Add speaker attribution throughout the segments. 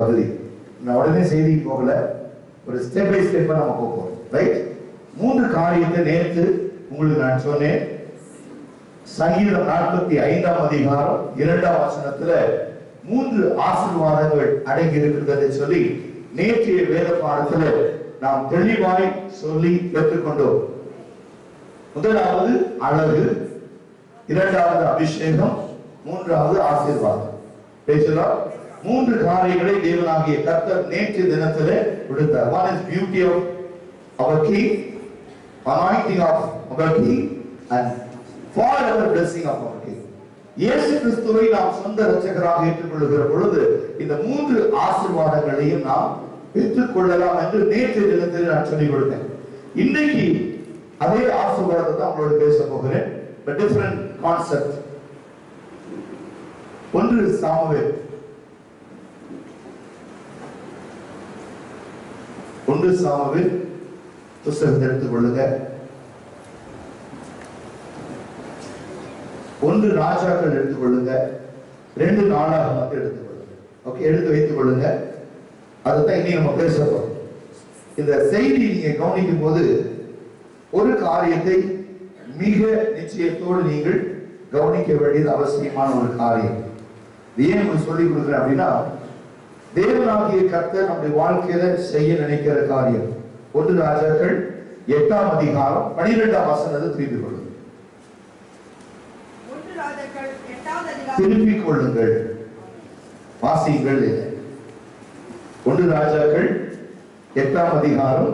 Speaker 1: பகுதி. நான் உடனே செய்தி போகல, ஒரு ஸ்டெப் பை ஸ்டெப்பா நம்ம போகிறோம். ரைட்? 3 காரியத்தை நேற்று உங்களுக்கு நான் சொன்னேன். சங்கீதம் 45ஆம் அதிகாரம் 2ஆம் வசனத்துல 3 ஆசீர்வாதங்கள் அடங்கி இருக்கிறது சொல்லி நேற்றைய வேத பாடத்துல நாம் தெளிவாய் சொல்லி பெற்றுக்கொண்டோம். முதலாவது அழகு, 2வது அபிஷேகம், 3வது ஆசீர்வாதம். பேசலாம். 3 காரியங்களை தேவனாகிய கர்த்தர் நேற்று தினத்திலே கொடுத்தார். One is beauty of our king, anointing of our king, and forever blessing of our king. இயேசு கிறிஸ்துவை நாம் சொந்த இரட்சகராக ஏற்றுக்கொள்கிற பொழுது இந்த 3 ஆசீர்வாதங்களையும் நாம் பெற்றுக் கொள்ளலாம் என்று நேற்று தினத்தில் நான் சொல்லிக் கொடுத்தேன். இன்னைக்கு அதே ஆசீர்வாதத்தை தான் உங்களோட பேச போகிறேன். But different concept. 1 Samuel 1 Samuel புத்தகத்தை எடுத்துக் கொள்ளுங்க. 1 ராஜாக்கள் எடுத்துக் கொள்ளுங்க. 2 நாளாகமத்தை எடுத்துக் கொள்ளுங்க. ஓகே, எடுத்து வைத்துக் கொள்ளுங்க. அதுதான் இன்னைக்கு நம்ம பேச போறோம். இந்த செய்தி நீங்க கவனிக்கும் போது ஒரு காரியத்தை மிக நிச்சயத்தோடு நீங்கள் கவனிக்க வேண்டியது அவசியமான ஒரு காரியம். ஏன் உங்களுக்கு சொல்லிக் கொடுக்குறேன் அப்படின்னா, தேவனாகிய கர்த்தர் நம்முடைய வாழ்க்கையில செய்ய நினைக்கிற காரியம். 1 ராஜாக்கள் 8ஆம் அதிகாரம் 12ஆம் வசனத்தை திருப்பிக் கொள்ளுங்கள். திருப்பிக் கொள்ளுங்கள், வாசியுங்கள். 1 ராஜாக்கள் 8ஆம் அதிகாரம்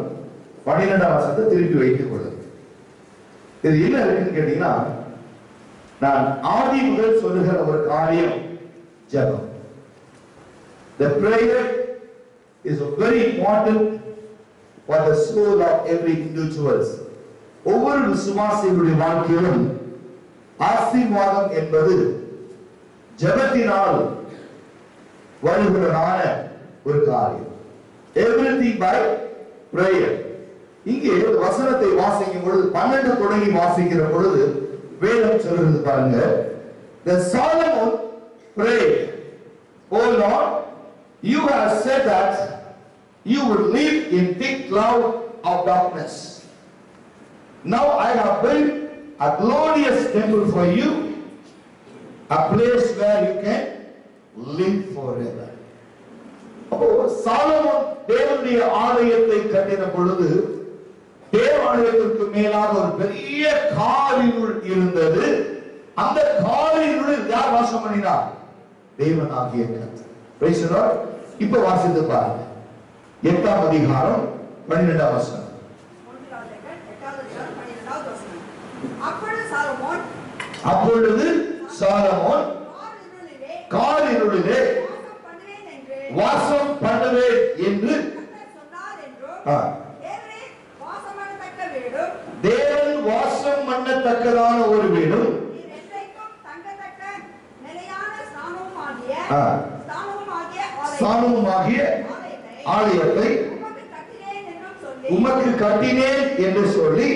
Speaker 1: 12ஆம் வசனத்தை திருப்பி வைத்துக் கொள்ளுங்கள். இது என்ன இருக்குன்னு கேட்டீங்கன்னா, நான் ஆதி முதல் சொல்லுகிற ஒரு காரியம் ஜெபம். The prayer is very important for the soul of every individual. ஒவ்வொரு விசுவாசியுடைய வாழ்க்கையிலும் ஆசீர்வாதம் என்பது ஜெபத்தினால் வருகிறதான ஒரு காரியம். Everything by prayer. இங்கே வசனத்தை வாசிக்கும் பொழுது 12 தொடங்கி வாசிக்கிற பொழுது வேதம் சொல்கிறது பாருங்க. The Solomon prayed, "O Lord, you have said that you would live in thick cloud of darkness. Now I have built a glorious temple for you, a place where you can live forever." Solomon தேவனுடைய ஆலயத்தை கட்டின பொழுது தேவாலயத்திற்கு மேலாக ஒரு பெரிய காரிருள் இருந்தது. அந்த காரிருளில் யார் வாசம் பண்ணினார்? தேவனாகிய கர்த்தர். Praise the Lord. இப்ப வாசித்து பாருங்க. 8ஆம் அதிகாரம் 12ஆம் வசனம். அப்பொழுது சாலமோன் காரிருளிலே வாசம் பண்ணுவேன் என்று தேவன் வாசம் பண்ணத்தக்கதான ஒரு வீடும் ஸ்தானமுமாகிய ஆலயத்தை உமக்கு கட்டினேன் என்று சொல்லி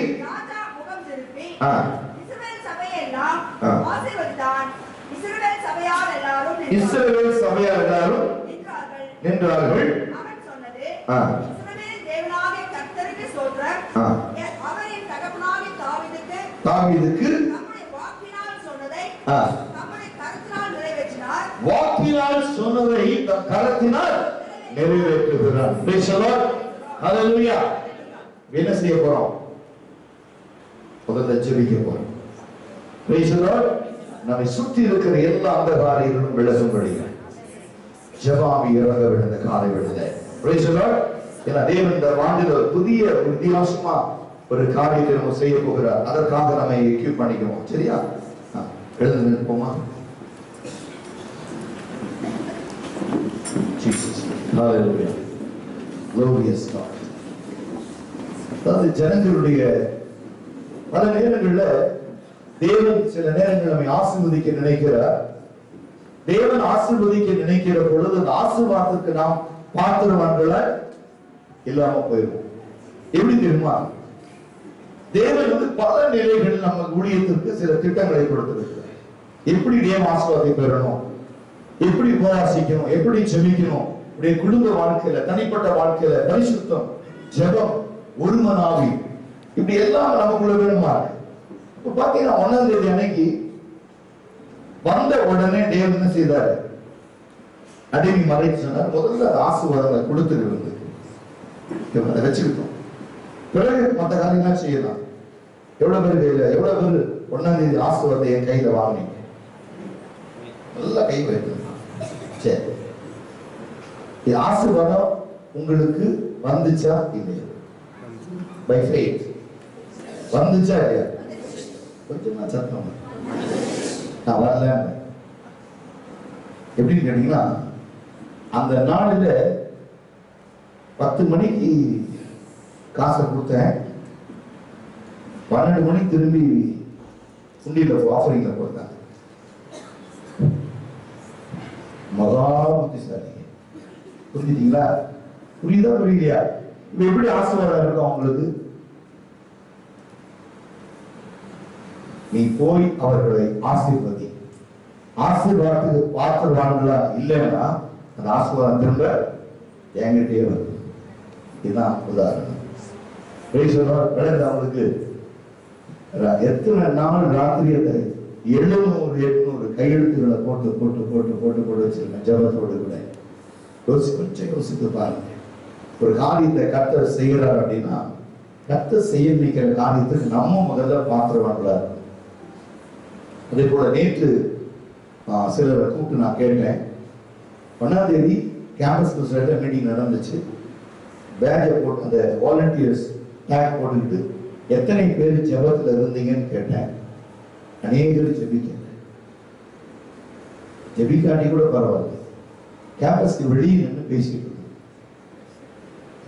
Speaker 1: இஸ்ரவேல் சபையார் எல்லாரும் நின்றார்கள். தாவீதுக்கு வாக்கினால் சொன்னதை தம் கரத்தினால் நிறைவேற்றுகிறார். Praise the Lord. Hallelujah. என்ன செய்ய போறோம்? முதல்ல ஜெபிக்க போறோம். Praise the Lord. நம்மை சுற்றி இருக்கிற எல்லா அந்தகாரங்களும் விலகும்படியாக ஜெபாமி இறங்க விழுந்த காலை விழுந்த. Praise the Lord. ஏன்னா தேவன் இந்த ஆண்டில் புதிய வித்தியாசமா ஒரு காரியத்தை நம்ம செய்ய போகிறார். அதற்காக நம்ம எக்யூப் பண்ணிக்குவோம். சரியா? எழுந்து நிற்போமா? Jesus. Hallelujah. Glorious God. அதாவது ஜனங்களுடைய பல நேரங்கள்ல தேவன் சில நேரங்கள் நம்மை ஆசீர்வதிக்க நினைக்கிறார். தேவன் ஆசீர்வதிக்க நினைக்கிற பொழுது அந்த ஆசீர்வாதத்துக்கு நாம் பாத்திரவான்கள இல்லாம போயிடும். எப்படி தெரியுமா? தேவன் பல நிலைகளில் நம்ம ஊழியத்திற்கு சில திட்டங்களை கொடுத்திருக்கிறார். எப்படி தேவ ஆசீர்வாதத்தை பெறணும், எப்படி உபவாசிக்கணும், எப்படி ஜெபிக்கணும், உடைய குடும்ப வாழ்க்கையில, தனிப்பட்ட வாழ்க்கையில பரிசுத்தம், ஜெபம், ஒருமனாவி, இப்படி எல்லாம் நமக்குள்ள வேணுமா? இப்ப பாத்தீங்கன்னா 1ஆம் தேதி அன்னைக்கு வந்த உடனே தேவன் என்ன செய்தாரு? அடிமை மறைத்து சொன்னார். முதல்ல ஆசீர்வாதங்களை கொடுத்துருந்தது, அதை வச்சுக்கிட்டோம். பிறகு மற்ற காரியம்லாம் செய்யலாம். எவ்வளவு பேர் கையில, எவ்வளவு பேர் 1ஆம் தேதி ஆசீர்வாதத்தை என் கையில வாங்கினீங்க? நல்லா கை வைக்கணும். சரி, இது ஆசீர்வாதம் உங்களுக்கு வந்துச்சா இல்லையா? பை ஃபெய்த் வந்துச்சா இல்லையா? கொஞ்சமா சத்தம். நான் வரல. எப்படின்னு கேட்டீங்கன்னா, அந்த நாளில் 10 மணிக்கு காசை கொடுத்தேன், 12 மணிக்கு திரும்பி குண்டியில ஆஃபரிங்ல போட்டாங்க. மகா புத்திசாலி. புரிஞ்சுட்டீங்களா? புரியுதா புரியலையா? இப்ப எப்படி ஆசீர்வாதம் இருக்கும் அவங்களுக்கு? நீ போய் அவர்களை ஆசீர்வதி. ஆசீர்வாதத்துக்கு பாத்திரவான்களா இல்லைன்னா அந்த ஆசீர்வாதம் திரும்ப என்கிட்டே வருது. இதுதான் உதாரணம். அவங்களுக்கு எத்தனை நாள் ராத்திரி அந்த 700-800 கையெழுத்துக்களை போட்டு போட்டு போட்டு போட்டு போட்டு வச்சிருக்கேன் ஜபத்தோடு கூட. கொஞ்சம் யோசித்து பாருங்க. ஒரு காரியத்தை கர்த்தர் செய்யறார் அப்படின்னா, கர்த்தர் செய்ய நினைக்கிற காரியத்துக்கு நம்ம முதல்ல பாத்திரவான்களா இருக்கும். அதே போல நேற்று சிலரை கூப்பிட்டு நான் கேட்டேன். 1ஆம் தேதி கேம்பஸ் பிரசிடென்ட் மீட்டிங் நடந்துச்சு. பேட்ஜை போட்டு அந்த வாலண்டியர்ஸ் டேக் போட்டுக்கிட்டு எத்தனை பேர் ஜெபத்தில் இருந்தீங்கன்னு கேட்டேன். அநேகர் ஜெபிக்காட்டி கூட பரவாயில்ல, கேம்பஸ்க்கு வெளியே நின்று பேசிட்டு இருந்தோம்.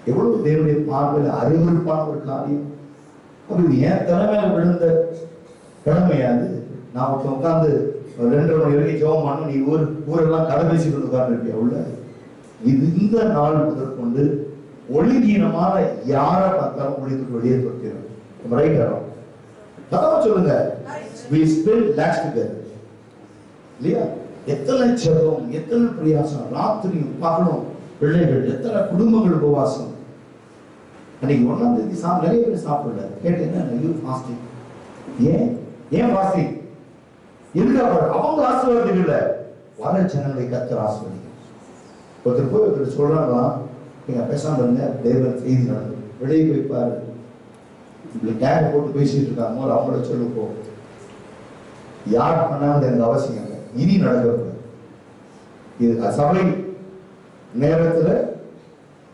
Speaker 1: எவ்வளவு தேவனுடைய பார்வையில் அறிவுறுப்பான ஒரு காரியம். அப்படி என் தலைமையில விழுந்த கடமையாது. நான் உட்காந்து 2:30 மணி வரைக்கும் ஜெபம் பண்ண, நீ ஊரெல்லாம் கதை பேசிட்டு உட்கார்ந்துருப்பியா உள்ள? இது இந்த நாள் முதற்கொண்டு ஒழுங்கீனமான யாரை பார்த்தாலும் ஒழித்து வெளியே தொடுக்கிறோம். ரைட் ஆகும். அதான் சொல்லுங்க, we spend lakhs together. இல்லையா? எத்தனை ஜெபம், எத்தனை பிரயாசம், ராத்திரியும் பகலும், பிள்ளைகள், எத்தனை குடும்பங்கள் உபவாசம். அன்னைக்கு 1ஆம் தேதி நிறைய பேர் சாப்பிடல. கேட்டீங்கன்னா ஃபாஸ்டிங். ஏன் ஃபாஸ்டிங்? எதுக்காக? அவங்க ஆசீர்வாதம் இல்ல, வர ஜனங்களை கர்த்தர் ஆசீர்வதிக்கும். ஒருத்தர் போய் ஒருத்தர் சொல்றாங்களா, நீங்க பேசாம இருங்க, தேவன் செய்தி நடக்கும். வெளியே போய் பாரு, இப்படி டேக் போட்டு பேசிட்டு இருக்காங்க, அவங்கள சொல்லு போ. யார் பண்ணாங்க எனக்கு அவசியம் இல்லை, இனி நடக்கக்கூடாது. இது சபை நேரத்தில்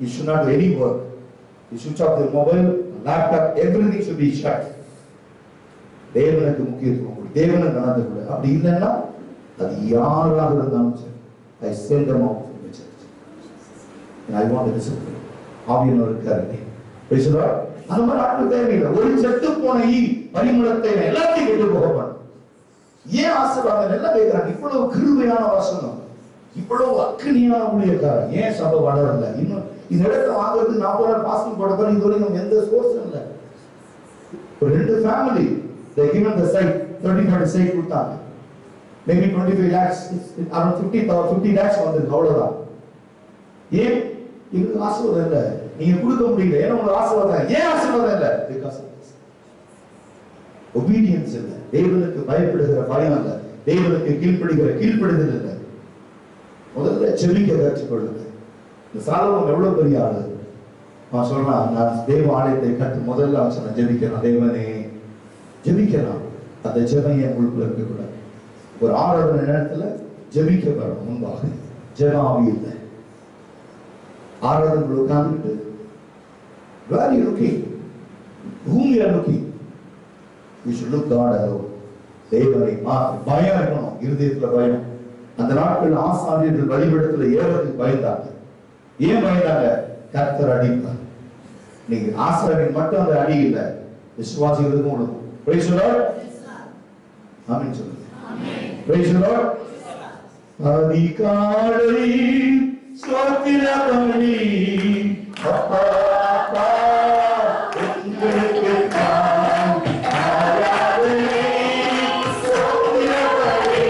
Speaker 1: you should not do any work. You switch off the mobile, laptop, everything should be shut. தேவனுக்கு முக்கியத்துவம் கொடு, தேவனுக்கு நடந்து கொடு. அப்படி இல்லைன்னா அது யாராக இருந்தாலும் சரி, I send them out from the church. And I want to discipline. ஆவியானவர் இருக்காரு. Praise the Lord. அந்த மாதிரி ஆட்கள் தேவையில்லை. ஒரு செத்து போன பரிமளத்தை எல்லாத்தையும் கொண்டு போகப்படும். ஏன் ஆசீர்வாதம் எல்லாம் கேட்கிறாங்க? இவ்வளவு கிருபையான வசனம், இவ்வளவு அக்னியான ஊழியக்காரர், ஏன் சபை வளரல? இன்னும் இந்த இடத்தை வாங்குறதுக்கு 40 நாள் பாஸ்டிங் போட போறேன். இது வரைக்கும் எந்த சோர்ஸும் இல்லை. ஒரு 2 family they given the site 30-40 site கொடுத்தாங்க. maybe 25 lakhs, around 50 lakhs வந்திருக்கு. அவ்வளவுதான். ஏன்? இதுக்கு ஆசீர்வாதம் இல்லை, நீங்க கொடுக்க முடியல. ஏன்னா உங்களுக்கு ஆசீர்வாதம். ஏன் ஆசீர்வாதம் இல்லை? பிகாஸ் obedience இல்லை. தேவனுக்கு பயப்படுகிற பயம் இல்லை, தேவனுக்கு கீழ்ப்படுதல் இல்லை. முதல்ல செபிக்க கற்றுக்கொள்ளுங்க. இந்த சாலமோன் எவ்வளவு பெரிய ஆளு. அவன் சொல்றான், நான் தேவ ஆலயத்தை கட்டு முதல்ல அவன் சொன்ன ஜெபிக்கிறான். தேவனே ஜெபிக்கிறான். அந்த ஜெபம் என் உங்களுக்குள்ள இருக்கக்கூடாது. ஒரு ஆராதனை நேரத்துல ஜெபிக்க வரணும். முன்பாக ஜெபம் ஆவி இல்லை. ஆராதனை உட்கார்ந்துட்டு where are you looking? Whom you are looking? You should look God alone. தேவனை பயம் இருக்கணும், இருதயத்துல பயம். அந்த நாட்கள் ஆசாரியர்கள் வழிபடத்துல ஏறதுக்கு பயந்தாங்க. ஏன் பயந்தாங்க? கர்த்தர் அடிப்பார். நீங்க ஆசாரியர்கள் மட்டும் அந்த அடி இல்லை, விசுவாசிகளுக்கும் உணவும். Praise the Lord. ஆமென் சொல்லுங்க. Praise the Lord. அதிகாலை ஸ்தோத்திரபலி அப்பா அப்பா உங்களுக்கு நான் ஆராதனை ஸ்தோத்திரபலி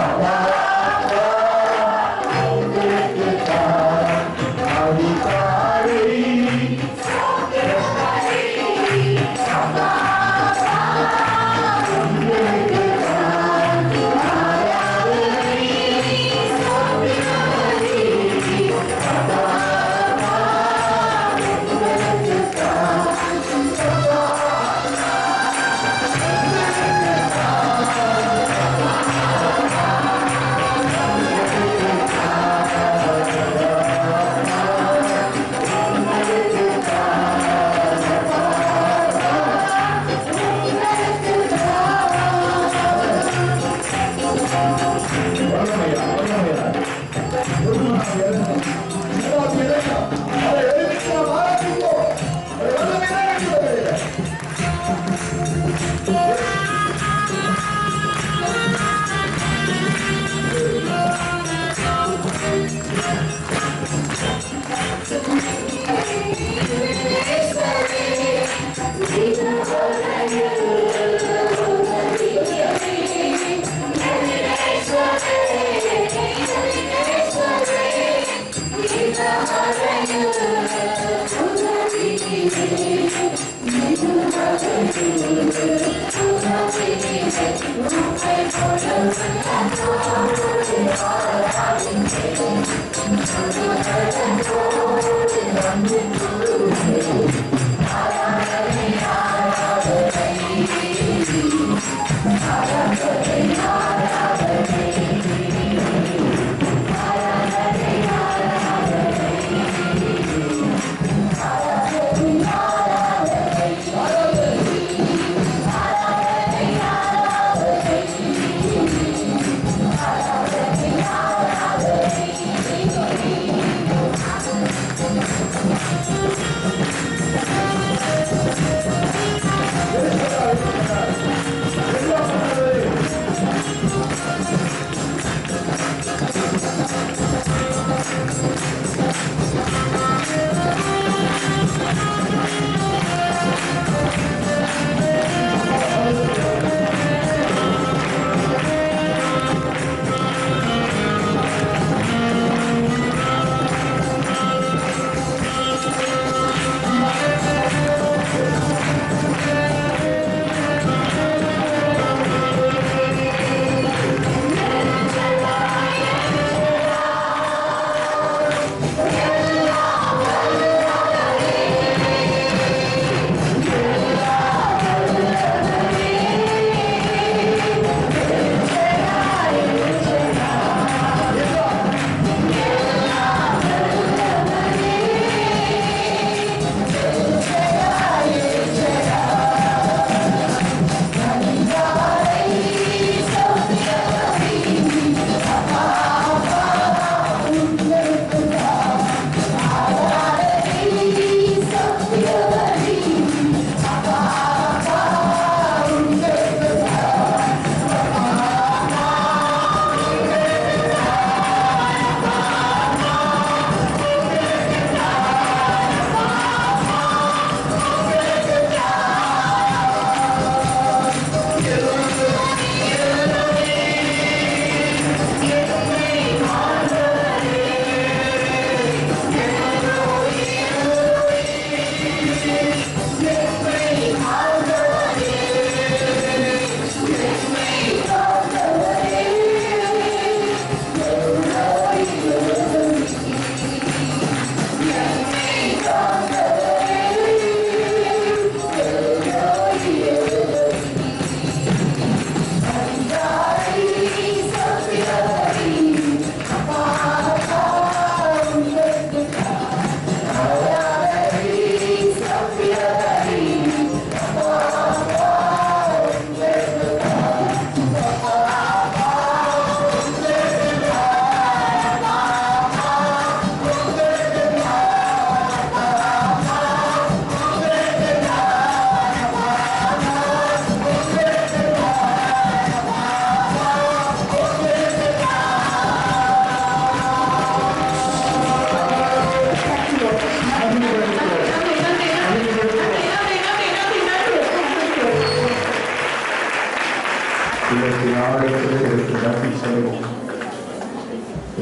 Speaker 1: அப்பா அப்பா உங்களுக்கு நான்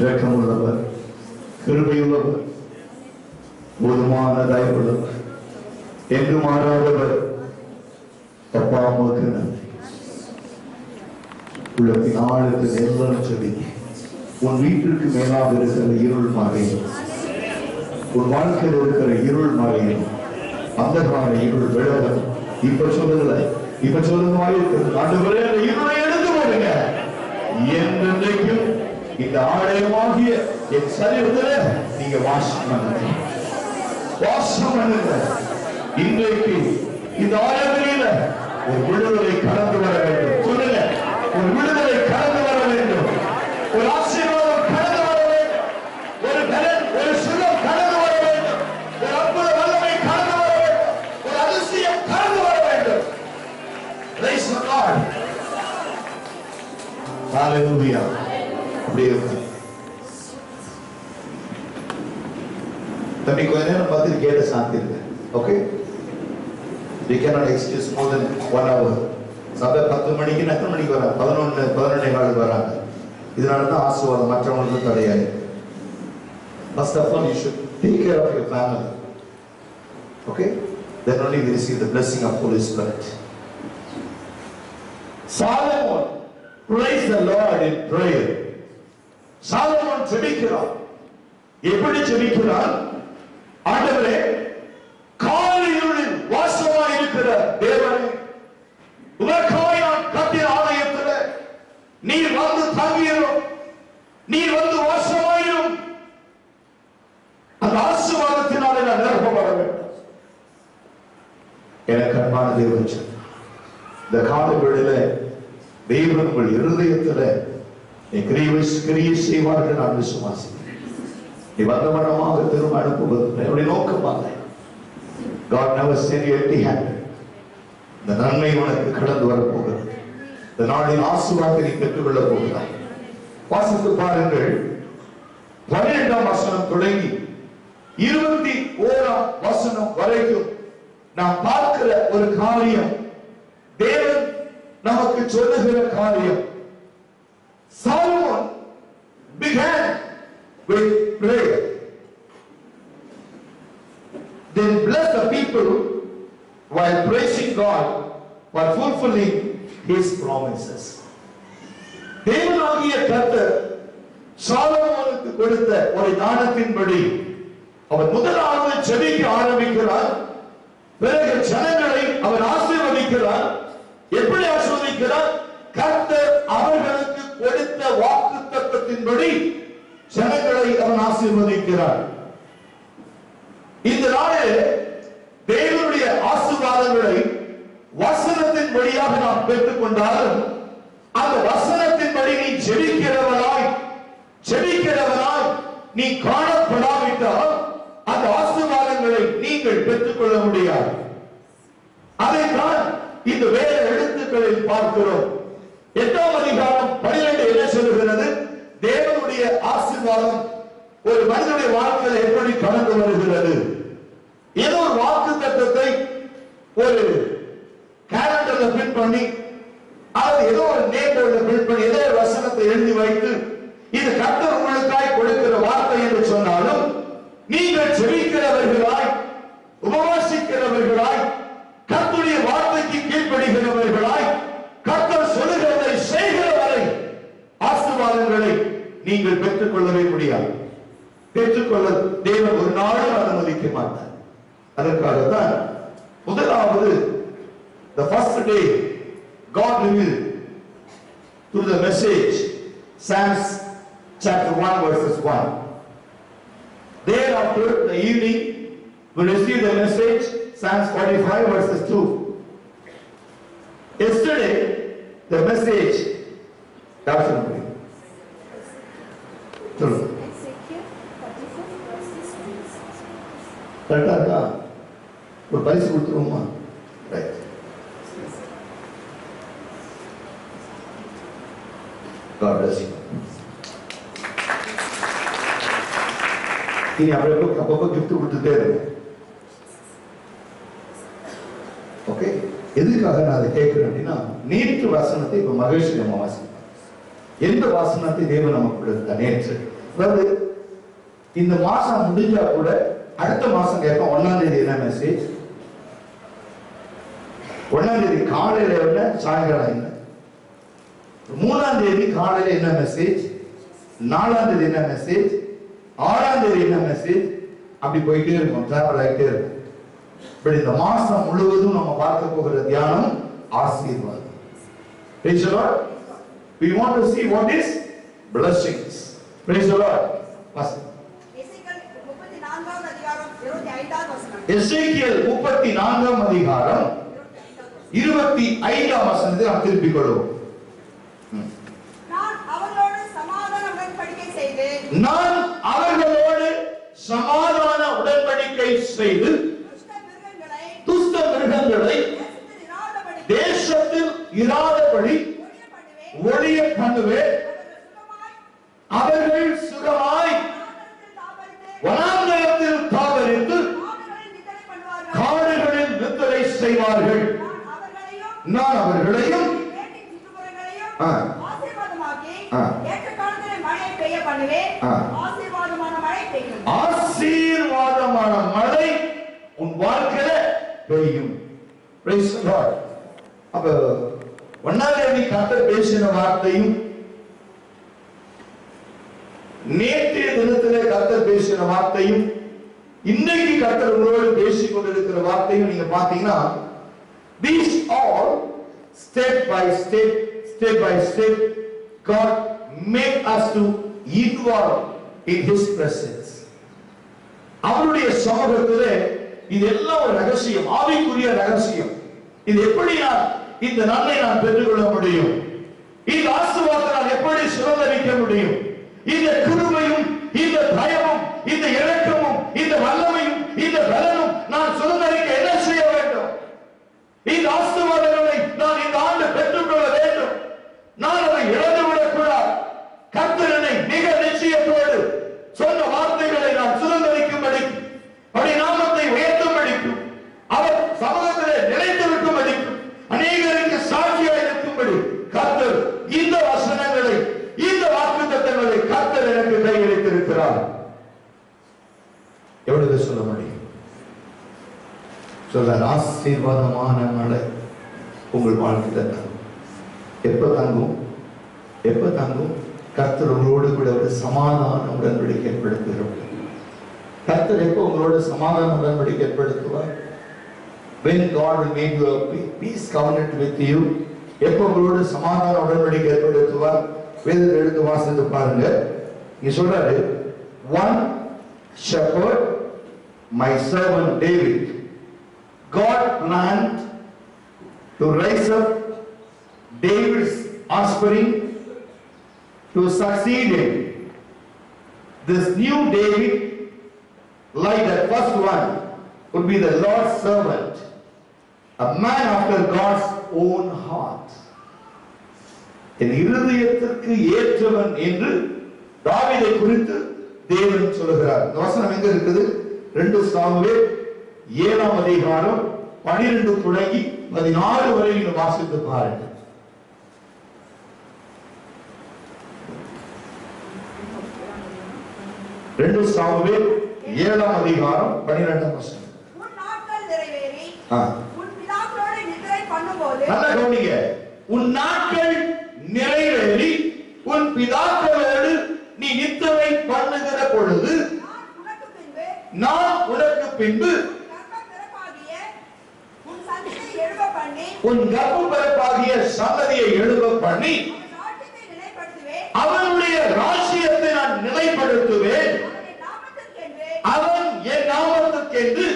Speaker 1: இரக்கமுள்ளவர், கிருபையுள்ளவர், போதுமான தயவுள்ளவர், என்று மாறாதவர். அப்பா அம்மாவுக்கு நன்றி. உள்ளத்தின் ஆழத்தில் எல்லாரும் சொல்லி உன் வீட்டிற்கு மேலாக இருக்கிற இருள் மறையும், உன் வாழ்க்கையில் இருக்கிற இருள் மறையும், அந்தகார இருள் விலகும். இப்ப சொல்லுங்கள, இப்ப சொல்லுங்க வாயிருக்கு ஆண்டவரே அந்த இருளை எடுத்து போடுங்க. என்றைக்கும் இந்த ஆலயமாகிய என் சரீரத்திலே நீங்க வாசம் பண்ணுங்க, வாசம் பண்ணுங்க. இன்றைக்கு இந்த ஆலயத்தில ஒரு விடுதலை கடந்து வர வேண்டும். சொல்லுங்க, ஒரு விடுதலை கடந்து வர வேண்டும், ஒரு ஆசீர்வாதம் கடந்து வர வேண்டும், ஒரு பலன், ஒரு சுகம் கடந்து வர வேண்டும், ஒரு அற்புத வல்லமை கடந்து வர வேண்டும், ஒரு அதிசயம் கடந்து வர வேண்டும். Praise the Lord. Hallelujah. அப்படியே தம்பி கொஞ்ச நேரம் பார்த்து கேட்ட சாந்தி இருக்கு. Okay, we cannot excuse more than 1 hour. சபை 10 மணிக்கு எத்தனை மணிக்கு வராங்க? 11 11:15 வராங்க. இதனால தான் ஆசீர்வாதம் மற்றவங்களுக்கு தடையாயிருக்கு. First of all, you should take care of your family. Okay? Then only we receive the blessing of Holy Spirit. Solomon praised the Lord in prayer. Solomon ஜெபிக்கிறார். எப்படி ஜெபிக்கிறார்? ஆண்டவரே, காலையில் வாசமாய் இருக்கிற தேவனே, உமக்காய் நான் கட்டின ஆலயத்திலே நீர் வந்து தங்கியிரும், நீர் வந்து வாசமாயிரும். அந்த ஆசீர்வாதத்தினாலே நான் நிரப்பப்பட வேண்டும். எனக்கு அன்பான தேவன், இந்த காலங்களிலே தேவன் உங்கள் இருதயத்திலே கிரியை செய்வார்கள் நான் விசுவாசிக்கிறேன். நீ வந்தவனமாக திரும்ப அனுப்புவது என்னுடைய நோக்கமாக. God never send you empty handed. இந்த நன்மை உனக்கு கடந்து வரப்போகிறது. இந்த நாளின் ஆசீர்வாதத்தை நீ பெற்றுக்கொள்ளப் போகிறாய். வாசித்து பாருங்கள். 12ஆம் வசனம் தொடங்கி 21ஆம் வசனம் வரைக்கும் நாம் பார்க்கிற ஒரு காரியம், தேவன் நமக்கு சொல்லுகிற காரியம். Solomon began with prayer. Then bless the people while praising God for fulfilling His promises. தேவனாகிய கர்த்தர் சாலமோனுக்கு கொடுத்த ஒரு ஞானத்தின்படி அவர் முதலாவது ஜெபிக்க ஆரம்பிக்கிறார். பிறகு ஜனங்களை அவர் ஆசீர்வதிக்கிறார். எப்படி ஆசீர்வதிக்கிறார்? கர்த்தர் அவர்களுக்கு கொடுத்த வாக்குத்தத்தத்தின்படி ஜனங்களை அவன் ஆசீர்வதிக்கிறார். இந்த நாளில் தேவனுடைய ஆசீர்வாதங்களை வசனத்தின் வழியாக நாம் பெற்றுக் கொண்டாலும் அந்த வசனத்தின்படி நீ ஜெபிக்கிறவனாய் நீ காணப்படாவிட்டால் அந்த ஆசீர்வாதங்களை நீங்கள் பெற்றுக்கொள்ள முடியாது. அதைத்தான் இந்த வேத எழுத்துக்களில் பார்க்கிறோம். 8ஆம் அதிகாரம் 12 என்ன சொல்லுகிறது? தேவனுடைய ஆசீர்வாதம் ஒரு மனிதனுடைய வாழ்க்கையில் எப்படி கடந்து வருகிறது. ஏதோ ஒரு வாக்குத்தத்தத்தை ஒரு கேலண்டர்ல பிரிண்ட் பண்ணி, அது ஏதோ ஒரு நேம் போர்டுல பிரிண்ட் பண்ணி, ஏதோ ஒரு வசனத்தை எழுதி வைத்து, இது கர்த்தர் உங்களுக்காய் கொடுக்கிற வார்த்தை என்று சொன்னாலும், நீங்கள் ஜெபிக்கிறவர்களாய், உபவாசிக்கிறவர்களாய், கர்த்தருடைய வார்த்தைக்கு கீழ்ப்படிகிறவர்களாய், கர்த்தர் சொல்லுகிறதை செய்கிற வரை ஆசீர்வாதங்களை நீங்கள் பெற்றுக்கொள்ளவே முடியாது. பெற்றுக்கொள்ள தேவன் ஒரு நாளும் அனுமதிக்க மாட்டார். அதற்காகத்தான் முதலாவது the first day God revealed through the message Psalms chapter 1 verses 1. Thereafter the evening we received the message Psalms 45 verses 2. Yesterday the message definitely கரெக்டா ஒரு பரிசு கொடுத்துருவோமா? ரைட். God bless you. இனி அப்பப்போ கிஃப்ட் கொடுத்துட்டே இருக்கு. ஓகே, எதுக்காக நான் அதை கேட்கிறேன் அப்படின்னா, நேற்று வசனத்தை இப்ப மகிழ்ச்சி நம்ம வாசிப்போம். எந்த வாசனத்தை தேவன் நமக்கு கொடுத்த நேற்று, அதாவது இந்த மாசம் முடிஞ்சா கூட அடுத்த மாசம் கேட்போம். 1ஆம் தேதி என்ன மெசேஜ், 1ஆம் தேதி காலையில என்ன, சாயங்காலம் என்ன, 3ஆம் தேதி காலையில என்ன மெசேஜ், 4ஆம் தேதி என்ன மெசேஜ், 6ஆம் தேதி என்ன மெசேஜ், அப்படி போயிட்டே இருக்கும், டிராவல் ஆகிட்டே இருக்கும். இப்படி இந்த மாசம் முழுவதும் நம்ம பார்க்க போகிற தியானம் ஆசீர்வாதம். Praise the Lord. We want to see what is blessings. Praise the Lord. எசேக்கியேல் 34ஆம் அதிகாரம் 25ஆம் வசனத்தை நாம் திருப்பிக் கொள்வோம். நான் அவர்களோடு சமாதான உடன்படிக்கை செய்து துஷ்ட மிருகங்களை தேசத்தில் இராதபடி ஒழிய பண்ணுவேன். அவர்கள் சுகமாய் வனாந்தரத்தில் தாவரித்து காடுகளில் நித்திரை செய்வார்கள். நான் அவர்களையும் சமாதானமான மழை உன் வாழ்க்கையில பெய்யும். Praise the Lord. அப்ப 1ஆம் தேதி கர்த்தர் பேசின வார்த்தையும் நேற்றைய தினத்திலே கர்த்தர் பேசின வார்த்தையும் இன்னைக்கு கர்த்தர் உங்களோடு பேசிக் கொண்டிருக்கிற வார்த்தையும் நீங்க பாத்தீங்கன்னா, these all step by step God make us to involve in his presence. அவருடைய சமூகத்திலே இதெல்லாம் ஒரு ரகசியம், ஆவிக்குரிய ரகசியம். இது எப்படி இந்த நன்மை நான் பெற்றுக்கொள்ள முடியும்? இந்த ஆசீர்வாதத்தை நான் எப்படி சுதந்தரிக்க முடியும்? இந்த கிருபையும் இந்த பயமும் இந்த இரக்கமும் இந்த வல்லமையும் இந்த பலனும் நான் சுதந்தரிக்க என்ன செய்ய வேண்டும்? இந்த ஆசீர்வாதங்களை நான் இந்த ஆண்டு பெற்றுக்கொள்ள வேண்டும். நான் அதை இழந்துவிடக் கூடாது. கர்த்தர் என்னை மிக நிச்சயத்தோடு சொன்ன வார்த்தைகளை நான் சுதந்தரிக்கும்படி, அவருடைய நாமத்தை உயர்த்தும்படிக்கும், அவர் சமூகத்திலே நிலைத்திருக்கும்படிக்கும், அநேகருக்கு சாட்சியாக இருக்கும்படி கர்த்தர் இந்த வசனங்களை, இந்த வாக்குத்தத்தங்களை கர்த்தர் எனக்கு கையளித்திருக்கிறார். எவ்வளவு சொல்ல முடியும்? சொல்ற ஆசீர்வாதமான மழை உங்கள் வாழ்க்கையில் எப்ப தங்கும்? எப்ப தங்கும்? கர்த்தர் உங்களோடு கூட ஒரு சமாதான உடன்படிக்கை ஏற்படுத்துகிறார். கர்த்தர் எப்ப உங்களோட சமாதான உடன்படிக்கை ஏற்படுத்துவார்? When God will make you a peace covenant with you. எப்ப உங்களோட சமாதான உடன்படிக்கை ஏற்படுத்துவார்? வேதத்தை எடுத்து வாசித்து பாருங்க. இங்க சொல்றாரு, one shepherd, my servant David. God planned to raise up David's offspring to succeed him. This new David, like the first one, would be the Lord's servant, a man after God's own heart. என் இருதயத்திற்கு ஏற்றவன் என்று தாவீதை குறித்து தேவன் சொல்கிறார். இந்த வசனம் எங்க இருக்குது? 2 Samuel 7ஆம் அதிகாரம் 12 தொடங்கி 16 வரை நீங்க வாசித்து பாருங்க. 2 சாமுவேல் 7ஆம் அதிகாரம் 12ஆம் வசனம்.
Speaker 2: உன் நாட்கள் நிறைவேறி உன் பிதாக்களோடு நித்திரை பண்ணும்போது,
Speaker 1: நல்லா கவனிங்க, உன் நாட்கள் நிறைவேறி உன் பிதாக்களோடு நீ நித்திரை பண்ணுகிற பொழுது நான் உனக்கு பின்பு உன் கர்ப்பப்பிறப்பாகிய சந்ததியை எழும்ப பண்ணி அவனுடைய ராஜ்யத்தை நான் நிலைப்படுத்துவேன். அவன் என் நாமத்துக்கென்று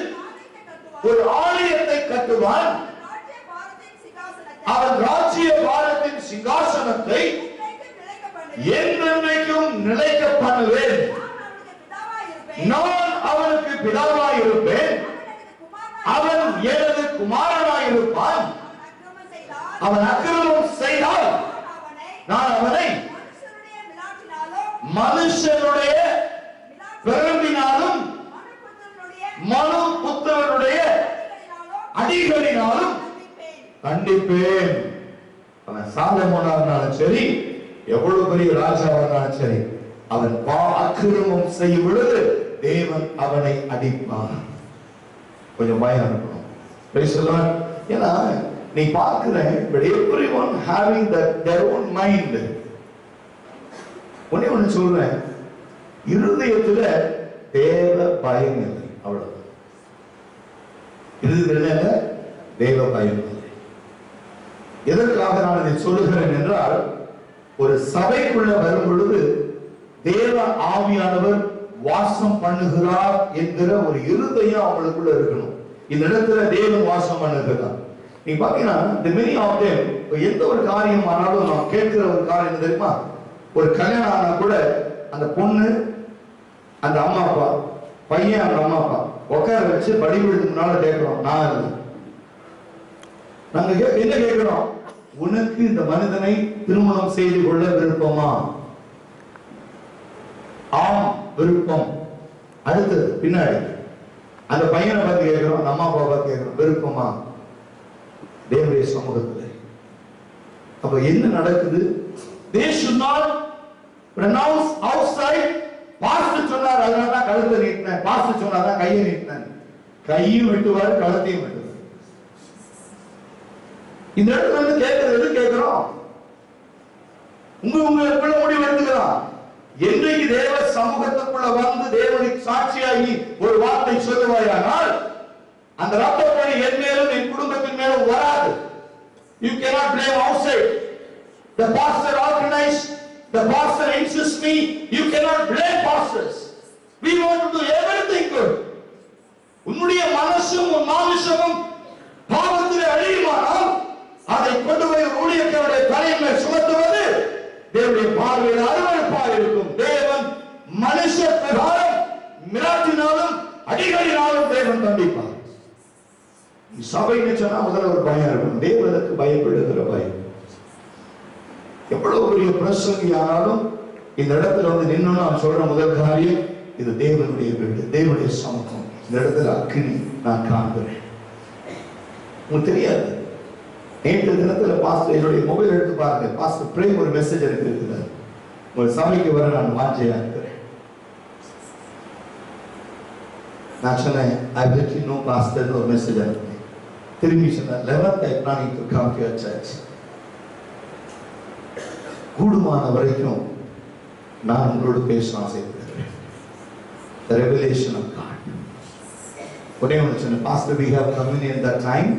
Speaker 1: ஒரு ஆலயத்தை கட்டுவான். அவன் ராஜ்ய பாரத்தின் சிங்காசனத்தை என்றென்றைக்கும் நிலைக்க பண்ணுவேன். நான் அவனுக்கு பிதாவாய் இருப்பேன், அவன் எனது குமாரனாய் இருப்பான். அவன் அக்கிரமம் செய்தால் நான் அவனை மனுஷனுடைய பிறப்பினாலும் மனு புத்திரனுடைய அடிகளினாலும் கண்டிப்பேன். அவன் சாலமோனா இருந்தாலும் சரி, எவ்வளவு பெரிய ராஜாவா இருந்தாலும் சரி, அவன் அக்கிரமம் செய்யும் பொழுது தேவன் அவனை அடிப்பான். கொஞ்சம் பயம் இருக்கணும். ஏன்னா நீ பார்க்கிறேன், but everyone having their own mind. ஒண்ணு சொல்றேன், இருதயத்துல தேவ பயம் இல்லை, அவ்வளவு. இருதயத்துல தேவ பயம் இல்லை. எதற்காக நான் இதை சொல்லுகிறேன் என்றால், ஒரு சபைக்குள்ள வரும் பொழுது தேவ ஆவியானவர் வாசம் பண்ணுகிறார் என்கிற ஒரு இருதயம் அவங்களுக்குள்ள இருக்கணும். இந்த இடத்துல தேவன் வாசம் பண்ணுகிறார். நீங்க பாத்தீங்கன்னா the many of them, எந்த ஒரு காரியம் ஆனாலும் நாம் கேட்கிற ஒரு காரியம் தெரியுமா? ஒரு கல்யாணம் ஆனா கூட அந்த பொண்ணு அந்த அம்மா அப்பா, பையன் அந்த அம்மா அப்பா உட்கார வச்சு படிக்கிறதுக்கு முன்னால கேட்கிறோம், நாங்க என்ன கேட்கிறோம்? உனக்கு இந்த மனிதனை திருமணம் செய்து கொள்ள விருப்பமா? ஆம், விருப்பம். அடுத்தது பின்னாடி அந்த பையனை பார்த்து கேட்கிறோம், அம்மா அப்பா பார்த்து கேட்கிறோம், விருப்பமா? தேவனுடைய சமூகத்தில் அப்ப என்ன நடக்குது? They should not pronounce outside pastor சொன்னார் அதனால தான் கழுத்தை நீட்டினேன், பாஸ்டர் சொன்னாதான் கையை நீட்டினேன். கையும் வெட்டுவார், கழுத்தையும் வெட்டுவார். இந்த இடத்துல வந்து கேட்கறது எது கேட்கிறோம்? உங்க எப்பட முடிவு எடுத்துக்கலாம். என்றைக்கு தேவ சமூகத்துக்குள்ள வந்து தேவனுக்கு சாட்சியாகி ஒரு வார்த்தை சொல்லுவாயானால் அந்த ரத்த பழி என் மேலும் என் குடும்பத்தின் மேலும் வராது. You cannot blame outside. The pastor organized, the pastor insists me. You cannot blame pastors. We want to do everything good. உன்னுடைய மனசும் உன் மாமிசமும் பாவத்தில் அழியுமானால் அதை கொண்டு போய் ஊழியக்காரருடைய தலையின் மேல் சுமத்துவது தேவனுடைய பார்வையில் அருவருப்பாக இருக்கும். தேவன் மனுஷ பிரகாரம் மிராட்டினாலும் அடிகளினாலும் தேவன் தண்டிப்பார். சபைன்னு சொன்னா முதல்ல ஒரு பயம் இருக்கும். தேவனுக்கு பயப்படுகிற பயம். எவ்வளவு பெரிய பிரசங்கி ஆனாலும் இந்த இடத்துல வந்து நின்னு நான் சொல்ற முதல் காரியம், இது தேவனுடைய வீடு, தேவனுடைய சமூகம். இந்த இடத்துல அக்கினி நான் காண்கிறேன். உங்களுக்கு தெரியாது, நேற்று தினத்துல பாஸ்டர் என்னுடைய மொபைல் எடுத்து பாருங்க, பாஸ்டர் பிரேம் ஒரு மெசேஜ் எனக்கு இருக்கிறார், உங்கள் சபைக்கு வர நான் வாஞ்சையா இருக்கிறேன். நான் சொன்னேன் I let you know pastor ஒரு மெசேஜ் அனுப்பினேன். திரும்பி சொன்னார் 11th I planning to come to your church. கூடுமான வரைக்கும் நான் உங்களோடு பேச ஆசைப்படுகிறேன். The revelation of God. உடனே ஒன்று சொன்னேன், pastor we have communion that time,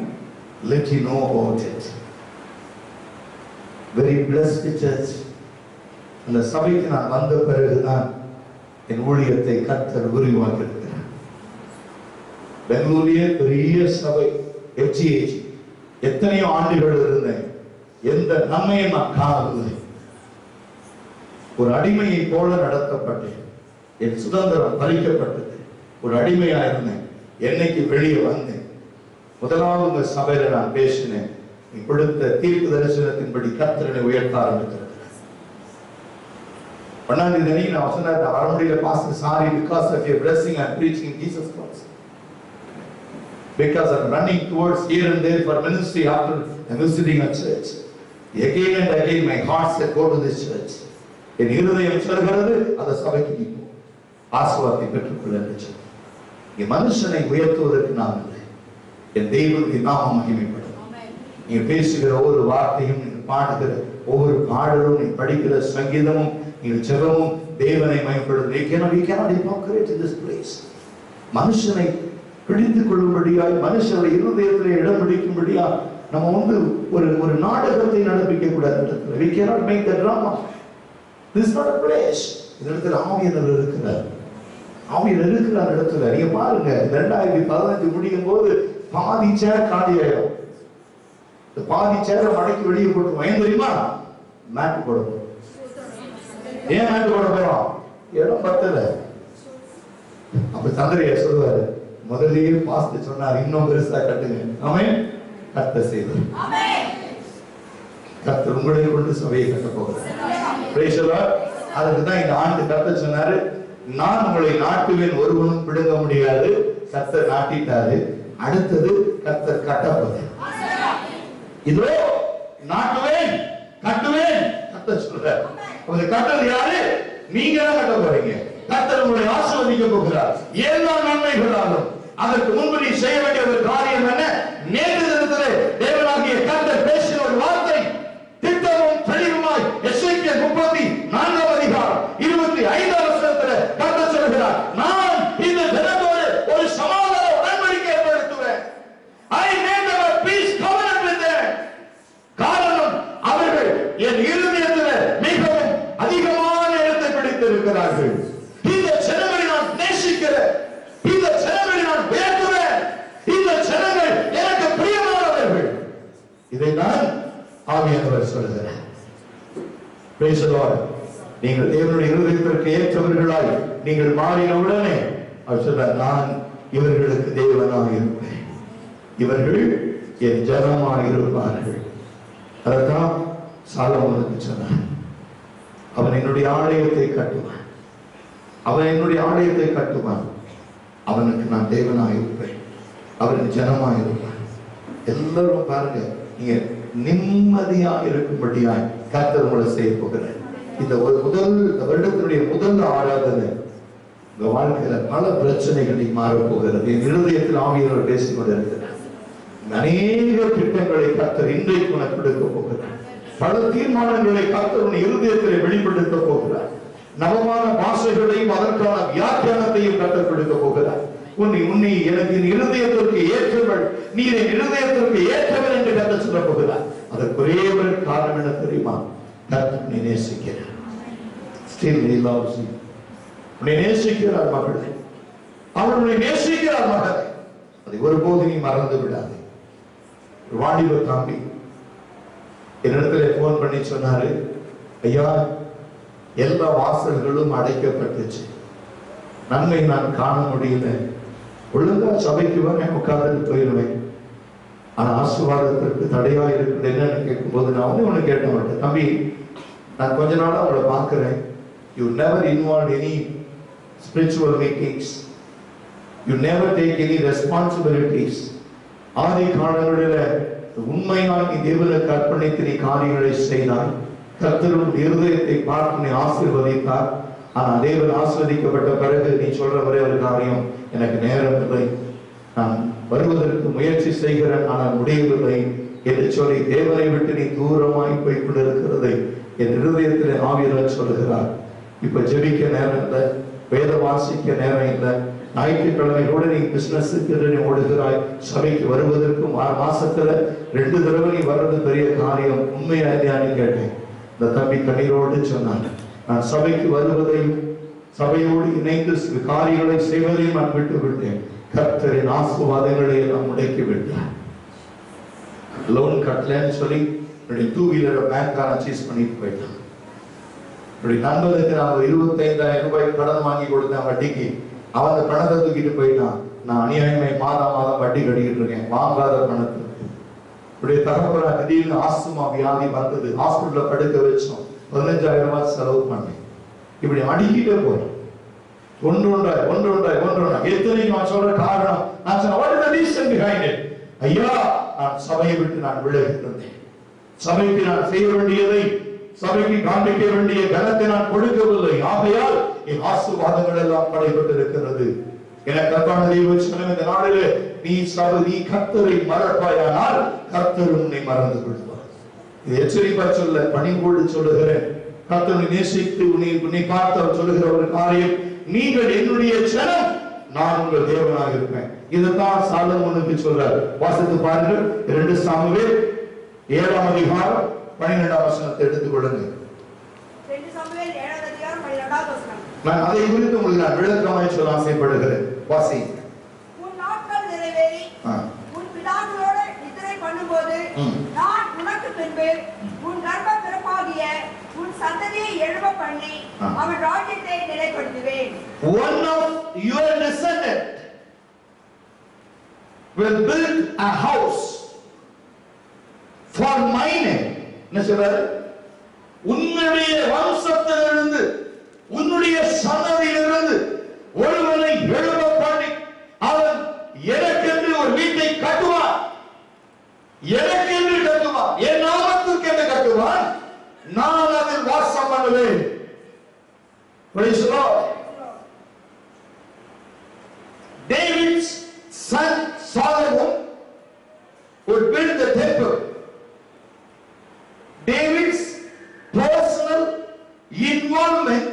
Speaker 1: let you know about it. Very blessed church. அந்த சபைக்கு நான் வந்த பிறகுதான் என் ஊழியத்தை கர்த்தர் விரிவாக்கி இருக்கிறார். பெங்களூரிலே பெரிய சபை FGH, எத்தனையோ ஆண்டுகள் இருந்தேன், எந்த நன்மையை நான் காணவில்லை. ஒரு அடிமையை போல நடத்தப்பட்டேன், என் சுதந்திரம் பறிக்கப்பட்டது, ஒரு அடிமையா இருந்தேன். என்னைக்கு வெளியே வந்தேன், முதலாவது உங்க சபையில நான் பேசினேன், நீ கொடுத்த தீர்க்க தரிசனத்தின்படி கர்த்தரை உயர்த்த ஆரம்பிக்கிறது. ஒன்னாம் தேதி நான் சொன்னேன், வர முடியல pastor, sorry, because of your blessing I'm preaching Jesus Christ, because I'm running towards here and there for ministry after visiting a church. Again and again my heart said go to this church. என் இருதயம் சொல்கிறது அந்த சபைக்கு நீ போ, ஆசீர்வாதத்தை பெற்றுக்கொள்ள என்று சொன்னார். இங்கே மனுஷனை உயர்த்துவதற்கு நான் இல்லை, என் தெய்வனுடைய நாமம் மகிமைப்படும். நீங்க பேசுகிற ஒவ்வொரு வார்த்தையும், நீங்க பாடுகிற ஒவ்வொரு பாடலும், நீங்க படிக்கிற சங்கீதமும், நீங்க ஜெபமும் தேவனை மகிமைப்படும். we cannot hypocrite in this place. மனுஷனை பிடித்துக் கொள்ளும்படியாய், மனுஷனுடைய இருதயத்திலே இடம் பிடிக்கும்படியா நம்ம வந்து ஒரு நாடகத்தை நடப்பிக்க கூடாது. we cannot make the drama. This is not a place. இந்த இடத்துல ஆவியானவர் இருக்கிறார், ஆவியானவர் இருக்கிற அந்த இடத்துல நீங்க பாருங்க. 2015 முடியும் போது பாதி சேர் காலியாயிடும். இந்த பாதி சேரை மடக்கி வெளியே போட்டு ஏன் தெரியுமா? மேட் போட போறோம். ஏன் மேட் போட போறோம்? இடம் பத்தல. அப்ப தந்திரியா சொல்லுவாரு, முதல்லயே பாஸ்டர் சொன்னார் இன்னும் பெருசா கட்டுங்க. ஆமென். கர்த்தர் செய்வார். ஆமென். கர்த்தர் உங்களை கொண்டு சபையை கட்ட போகிறார். Praise the Lord. அதுக்கு தான் இந்த ஆண்டு கர்த்தர் சொன்னாரு, நான் உங்களை நாட்டுவேன், ஒருவனும் பிடுங்க முடியாது. கர்த்தர் நாட்டிட்டாரு, அடுத்தது கர்த்தர் கட்டப்போகுது. இதோ நாட்டுவேன், கட்டுவேன், கர்த்தர் சொல்றார். அந்த கட்டது யாரு? நீங்க தான் கட்ட போறீங்க. கர்த்தர் உங்களை ஆசீர்வதிக்க போகிறார். எல்லா நன்மைகளாலும் அதற்கு முன்பு நீ செய்ய வேண்டிய ஒரு காரியம் என்ன? நேற்று தினத்திலே தேவனாகிய கர்த்தர் பேசின ஒரு வார்த்தை திட்டமும் தெளிவுமாய் எசேக்கியேல் 34 அதிகாரம் 25 வசனத்திலே கர்த்தர் சொல்கிறார், நான் இந்த ஜனத்தோடு ஒரு சமாதான உடன்படிக்கை ஏற்படுத்துவேன். I made a peace covenant with them. காரணம், அவர்கள் என் இருதயத்திலே மிகவும் அதிகமான இடத்தை பிடித்திருக்கிறார்கள். இந்த ஜனங்களை நான் நேசிக்கிறேன், இந்த ஜனங்களை நான் உயர்த்துவேன், இந்த ஜனங்கள் எனக்கு பிரியமானவர்கள். இதை நான் ஆவியானவர் சொல்கிறார். Praise the Lord. நீங்கள் தேவனுடைய இருதயத்திற்கு ஏற்றவர்களாய் நீங்கள் மாறினவுடனே அவர் சொல்றார், நான் இவர்களுக்கு தேவனாக இருப்பேன், இவர்கள் என் ஜனமாக இருப்பார்கள். அதான் சாலமோனுக்கு சொன்னார், அவன் என்னுடைய ஆலயத்தை கட்டுவான், அவன் என்னுடைய ஆலயத்தை கட்டுவான், அவனுக்கு நான் தேவனாக இருப்பேன், அவனுக்கு ஜனமாக இருப்பான். எல்லாரும் பாருங்க, நீங்க நிம்மதியா இருக்கும்படியாய் கர்த்தர் உங்களை செய்ய போகிறார். இந்த முதல் வருடத்தினுடைய முதல் ஆராதனை இந்த வாழ்க்கையில பல பிரச்சனைகள் மாறப்போகிறது. என் இருதயத்தில் ஆவியானவர் பேசிக் கொண்டிருக்கிறார். அநேக திட்டங்களை கர்த்தர் இன்றைக்கு உனக்கு கொடுக்க போகிறார். பல தீர்மானங்களை கர்த்தர் உன் இருதயத்தில் வெளிப்படுத்த போகிறார். நவமான பாஷைகளையும் அதற்கான வியாக்கியானத்தையும் கர்த்தர் கொடுக்க போகிறார். உன்னை எனக்கு இருதயத்திற்கு ஏற்றவள், நீ என் இருதயத்திற்கு ஏற்றவள் என்று கர்த்தர் சொல்ல போகிறார். அதற்கு ஒரே ஒரு காரணம் என்ன தெரியுமா? கர்த்தர் உன்னை நேசிக்கிறார். Still he loves you. உன்னை நேசிக்கிறார் மகளே, அவர் உன்னை நேசிக்கிறார் மகளே. அதை ஒருபோது நீ மறந்து விடாதே. ஒரு வாலிப தம்பி என்னிடத்துல போன் பண்ணி சொன்னாரு, ஐயா எல்லா வாசல்களும் அடைக்கப்பட்டுச்சு, நன்மை நான் காண முடியல, ஒழுங்கா சபைக்கு வரேன், உட்கார்ந்துட்டு போயிடுவேன், ஆனா ஆசீர்வாதத்திற்கு தடையா இருக்குது என்னன்னு கேட்கும்போது நான் வந்து ஒண்ணு கேட்ட மாட்டேன், தம்பி நான் கொஞ்ச நாளா அவளை பார்க்கிறேன், you never involved any spiritual meetings, you never take any responsibilities. ஆதி காலங்களில் உண்மையாக நீ தேவனுக்கு அர்ப்பணித்து நீ காரியங்களை செய்தாய், கர்த்தரும் இருதயத்தை பார்த்து நீ ஆசீர்வதித்தார். ஆனா தேவன் ஆசீர்வதிக்கப்பட்ட பிறகு நீ சொல்ற ஒரே ஒரு காரியம், எனக்கு நேரம் இல்லை, நான் வருவதற்கு முயற்சி செய்கிறேன் ஆனால் முடியவில்லை என்று சொல்லி தேவனை விட்டு நீ தூரமாய் போய் கொண்டிருக்கிறதை என் இருதயத்தில் ஆவியானவர் சொல்லுகிறார். இப்ப ஜெபிக்க நேரம் இல்லை, வேத வாசிக்க நேரம் இல்லை, ஞாயிற்றுக்கிழமையோட நீ பிசினஸுக்கு நீ ஓடுகிறாய், சபைக்கு வருவதற்கு மாசத்துல 2 தடவை நீ வர்றது பெரிய காரியம், உண்மையா இல்லையான்னு கேட்டேன். இந்த தம்பி கண்ணீரோடு சொன்னான், நான் சபைக்கு வருவதையும் சபையோடு இணைந்து காரியங்களை செய்வதையும் நான் விட்டு விட்டேன், கர்த்தரின் ஆசீர்வாதங்களை எல்லாம் முடக்கி விட்டார். லோன் கட்டலன்னு சொல்லி 2 வீலரை பேங்க்காரன் சீஸ் பண்ணிட்டு போயிட்டான். நண்பருக்கு நான் 25,000 ரூபாய் கடன் வாங்கி கொடுத்தேன் வட்டிக்கு, அவன் பணத்தை தூக்கிட்டு போயிட்டான். நான் அநியாயமை மாதம் வட்டி கட்டிக்கிட்டு இருக்கேன் வாங்காத பணத்துக்கு. இப்படியே தகப்பன திடீர்னு ஆஸ்துமா வியாதி வந்தது, ஹாஸ்பிட்டல்ல படுக்க வச்சோம், 15,000 ரூபாய் செலவு பண்ணேன். இப்படி அடிக்கிட்டே போய் ஒன்றொன்றாய் எத்தனைக்கு நான் சொல்ற காரணம், நான் சொன்ன what is the reason behind it? ஐயா நான் சபையை விட்டு நான் விலகிட்டேன், சபைக்கு நான் செய்ய வேண்டியதை, சபைக்கு காண்பிக்க வேண்டிய கனத்தை நான் கொடுக்கவில்லை, ஆகையால் என் ஆசீர்வாதங்கள் எல்லாம் தடைபட்டிருக்கிறது. எனக்கு அன்பான தெய்வம், இந்த நாளிலே நீ கர்த்தரை மறப்பாயானால் கர்த்தர் உன்னை மறந்து கொள்வார். இது எச்சரிப்பா சொல்ல பணிவோடு சொல்லுகிறேன். கர்த்தரை நேசித்து உன்னை பார்த்து சொல்லுகிற ஒரு காரியம், நீங்கள் என்னுடைய ஜனம், நான் உங்கள் தேவனாக இருப்பேன். இதுதான் சாலமோனுக்கு சொல்றார். வாசித்து பாருங்கள், 2 சாமுவேல் 7ஆம் அதிகாரம் 12ஆம் வசனத்தை எடுத்துக் கொள்ளுங்க.
Speaker 2: 2 சாமுவேல் 7ஆம் அதிகாரம் 12ஆம் வசனம். நான்
Speaker 1: அதை குறித்து உங்களுக்கு நான் விளக்கமாய் சொல்ல ஆசைப்படுகிறேன். வாசி.
Speaker 2: உன் நாட்கள் நிறைவேறி உன் பிதாக்களோடு நித்திரை பண்ணும்போது நான் உனக்கு பின்பு உன் கர்ப்ப பிறப்பாகிய உன் சந்ததியை எழும்ப பண்ணி அவன் ராஜ்யத்தை நிலைப்படுத்துவேன்.
Speaker 1: One of your descendant will build a house for my name. என்ன சொல்றாரு? உன்னுடைய வம்சத்திலிருந்து, உன்னுடைய சந்ததியிலிருந்து ஒருவனை எழும்ப பண்ணி அவன் எனக்கென்று ஒரு வீட்டை கட்டுவான், எனக்கென்று கட்டுவான், என் நாமத்துக்கு என்று கட்டுவான், நான் அதில் வாசம் பண்ணுவேன். Praise the Lord. David's son Solomon would build the temple. David's personal involvement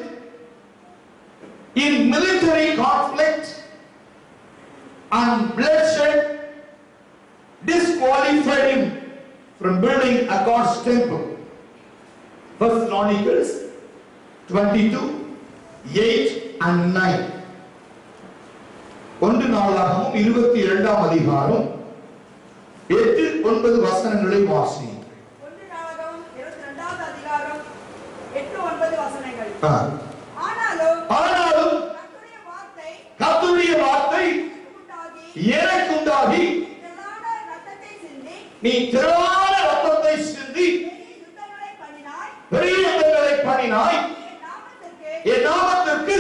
Speaker 1: in military conflict and bloodshed disqualified him from building a God's temple. First Chronicles 22:8 and 9. 1 நாளாகமம் 22ஆம் அதிகாரம் 8-9 வசனங்களை வாசி.
Speaker 2: 1 நாளாகமம் 22ஆம் அதிகாரம் 8-9 வசனங்கள். ஆனாலும் கர்த்தருடைய வார்த்தை எனக்கு உண்டாகி நீ திரளான ரத்தத்தை சிந்தி பெரிய யுத்தங்களை பண்ணினாய், என் நாமத்திற்கு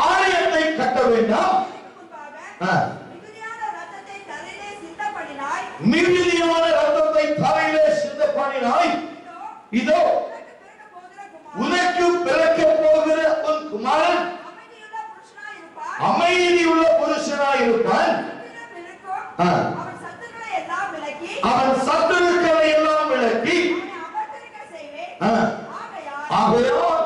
Speaker 2: ஆலயத்தை கட்ட வேண்டாம், மிகுதியான ரத்தத்தை தரையிலே சிந்த பண்ணினாய், இதோ உனக்கு பிறக்க போகிற உன் குமாரன்
Speaker 1: அமைதியுள்ள புருஷனாய் இருப்பான்.
Speaker 2: அவன் சத்துருக்களை எல்லாம் விலக்கி
Speaker 1: ஆகையால்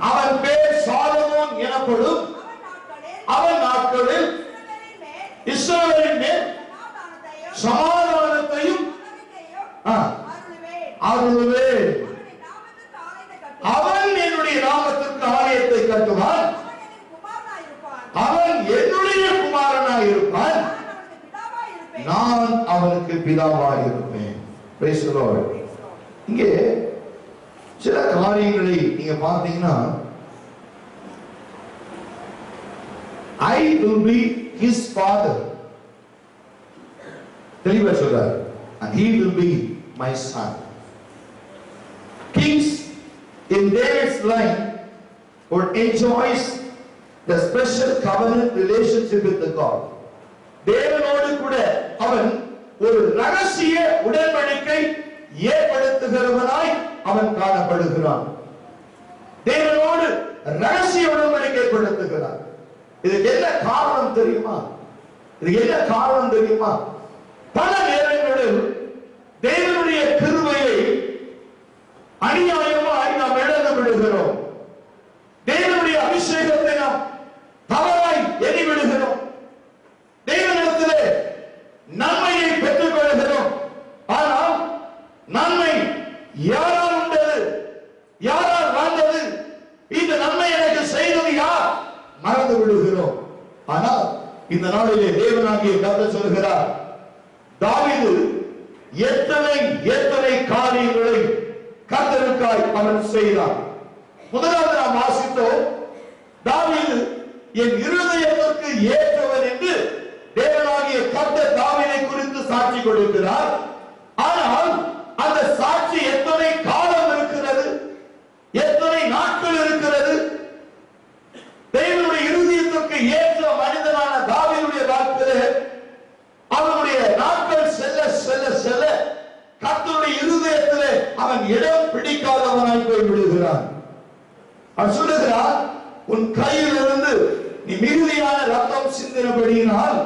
Speaker 1: அவன் பேர் சாலமோன் எனப்படும். அவன் நாட்களில் இஸ்ரவேலின் மேல் சமாதானத்தையும் அருளுவேன். அவன் என்னுடைய நாமத்திற்கு ஆலயத்தை கட்டுவான். அவன் என்னுடைய குமாரனாய் இருப்பான். நான் அவனுக்கு பிதாவாய் இருப்பேன். Praise the Lord. இங்கே சில காரியங்களை நீங்க பார்த்தீங்கன்னா, I will be his father. தெளிவா சொல்றார். And he will be my son. Kings in David's line would enjoy the special covenant relationship with the God. தேவனோடு கூட அவன் ஒரு ரகசிய உடன்படிக்கை ஏற்படுத்துகிறவனாய் அவன் காணப்படுகிறான். தேவனோடு ரகசிய உடன்படிக்கை ஏற்படுத்துகிறான். இதுக்கு என்ன காரணம் தெரியுமா? பல நேரங்களில் தேவனுடைய கிருபையை அநியாயமாய் நாம் இழந்து விடுகிறோம். தேவனுடைய அபிஷேகத்தை நாம் தவறாய் எண்ணிவிடுகிறோம். தேவனிடத்திலே நன்மையை பெற்றுக் கொள்கிறோம். ஆனால் நன்மை யாரால் உண்டது, யாரால் வாழ்ந்தது, இந்த நன்மை எனக்கு செய்தது யார், மறந்து விடுகிறோம். ஆனால் இந்த நாளிலே தேவனாகிய கர்த்தர் சொல்கிறார், தாவீது எத்தனை காரியங்களை கர்த்தருக்காய் அவன் செய்தான். முதலாவது நாம் வாசித்தோம், தாவீது என் இருதயத்திற்கு ஏற்றவன் என்று தேவனாகிய கர்த்தர் தாவீதை குறித்து சாட்சி கொடுக்கிறார். ஆனால் அந்த சாட்சி எத்தனை காலம் இருக்கிறது, எத்தனை நாட்கள் இருக்கிறது? தேவனுடைய இருதயத்திற்கு ஏற்ற மனிதனான தாவீதுடைய வாழ்க்கையிலே அவனுடைய நாட்கள் செல்ல செல்ல செல்ல கர்த்தருடைய இருதயத்திலே அவன் இடம் பிடிக்காதவனாய் போய் விடுகிறான். அவன் சொல்லுகிறார், உன் கையிலிருந்து நீ மிகுதியான ரத்தம் சிந்தினபடியினால்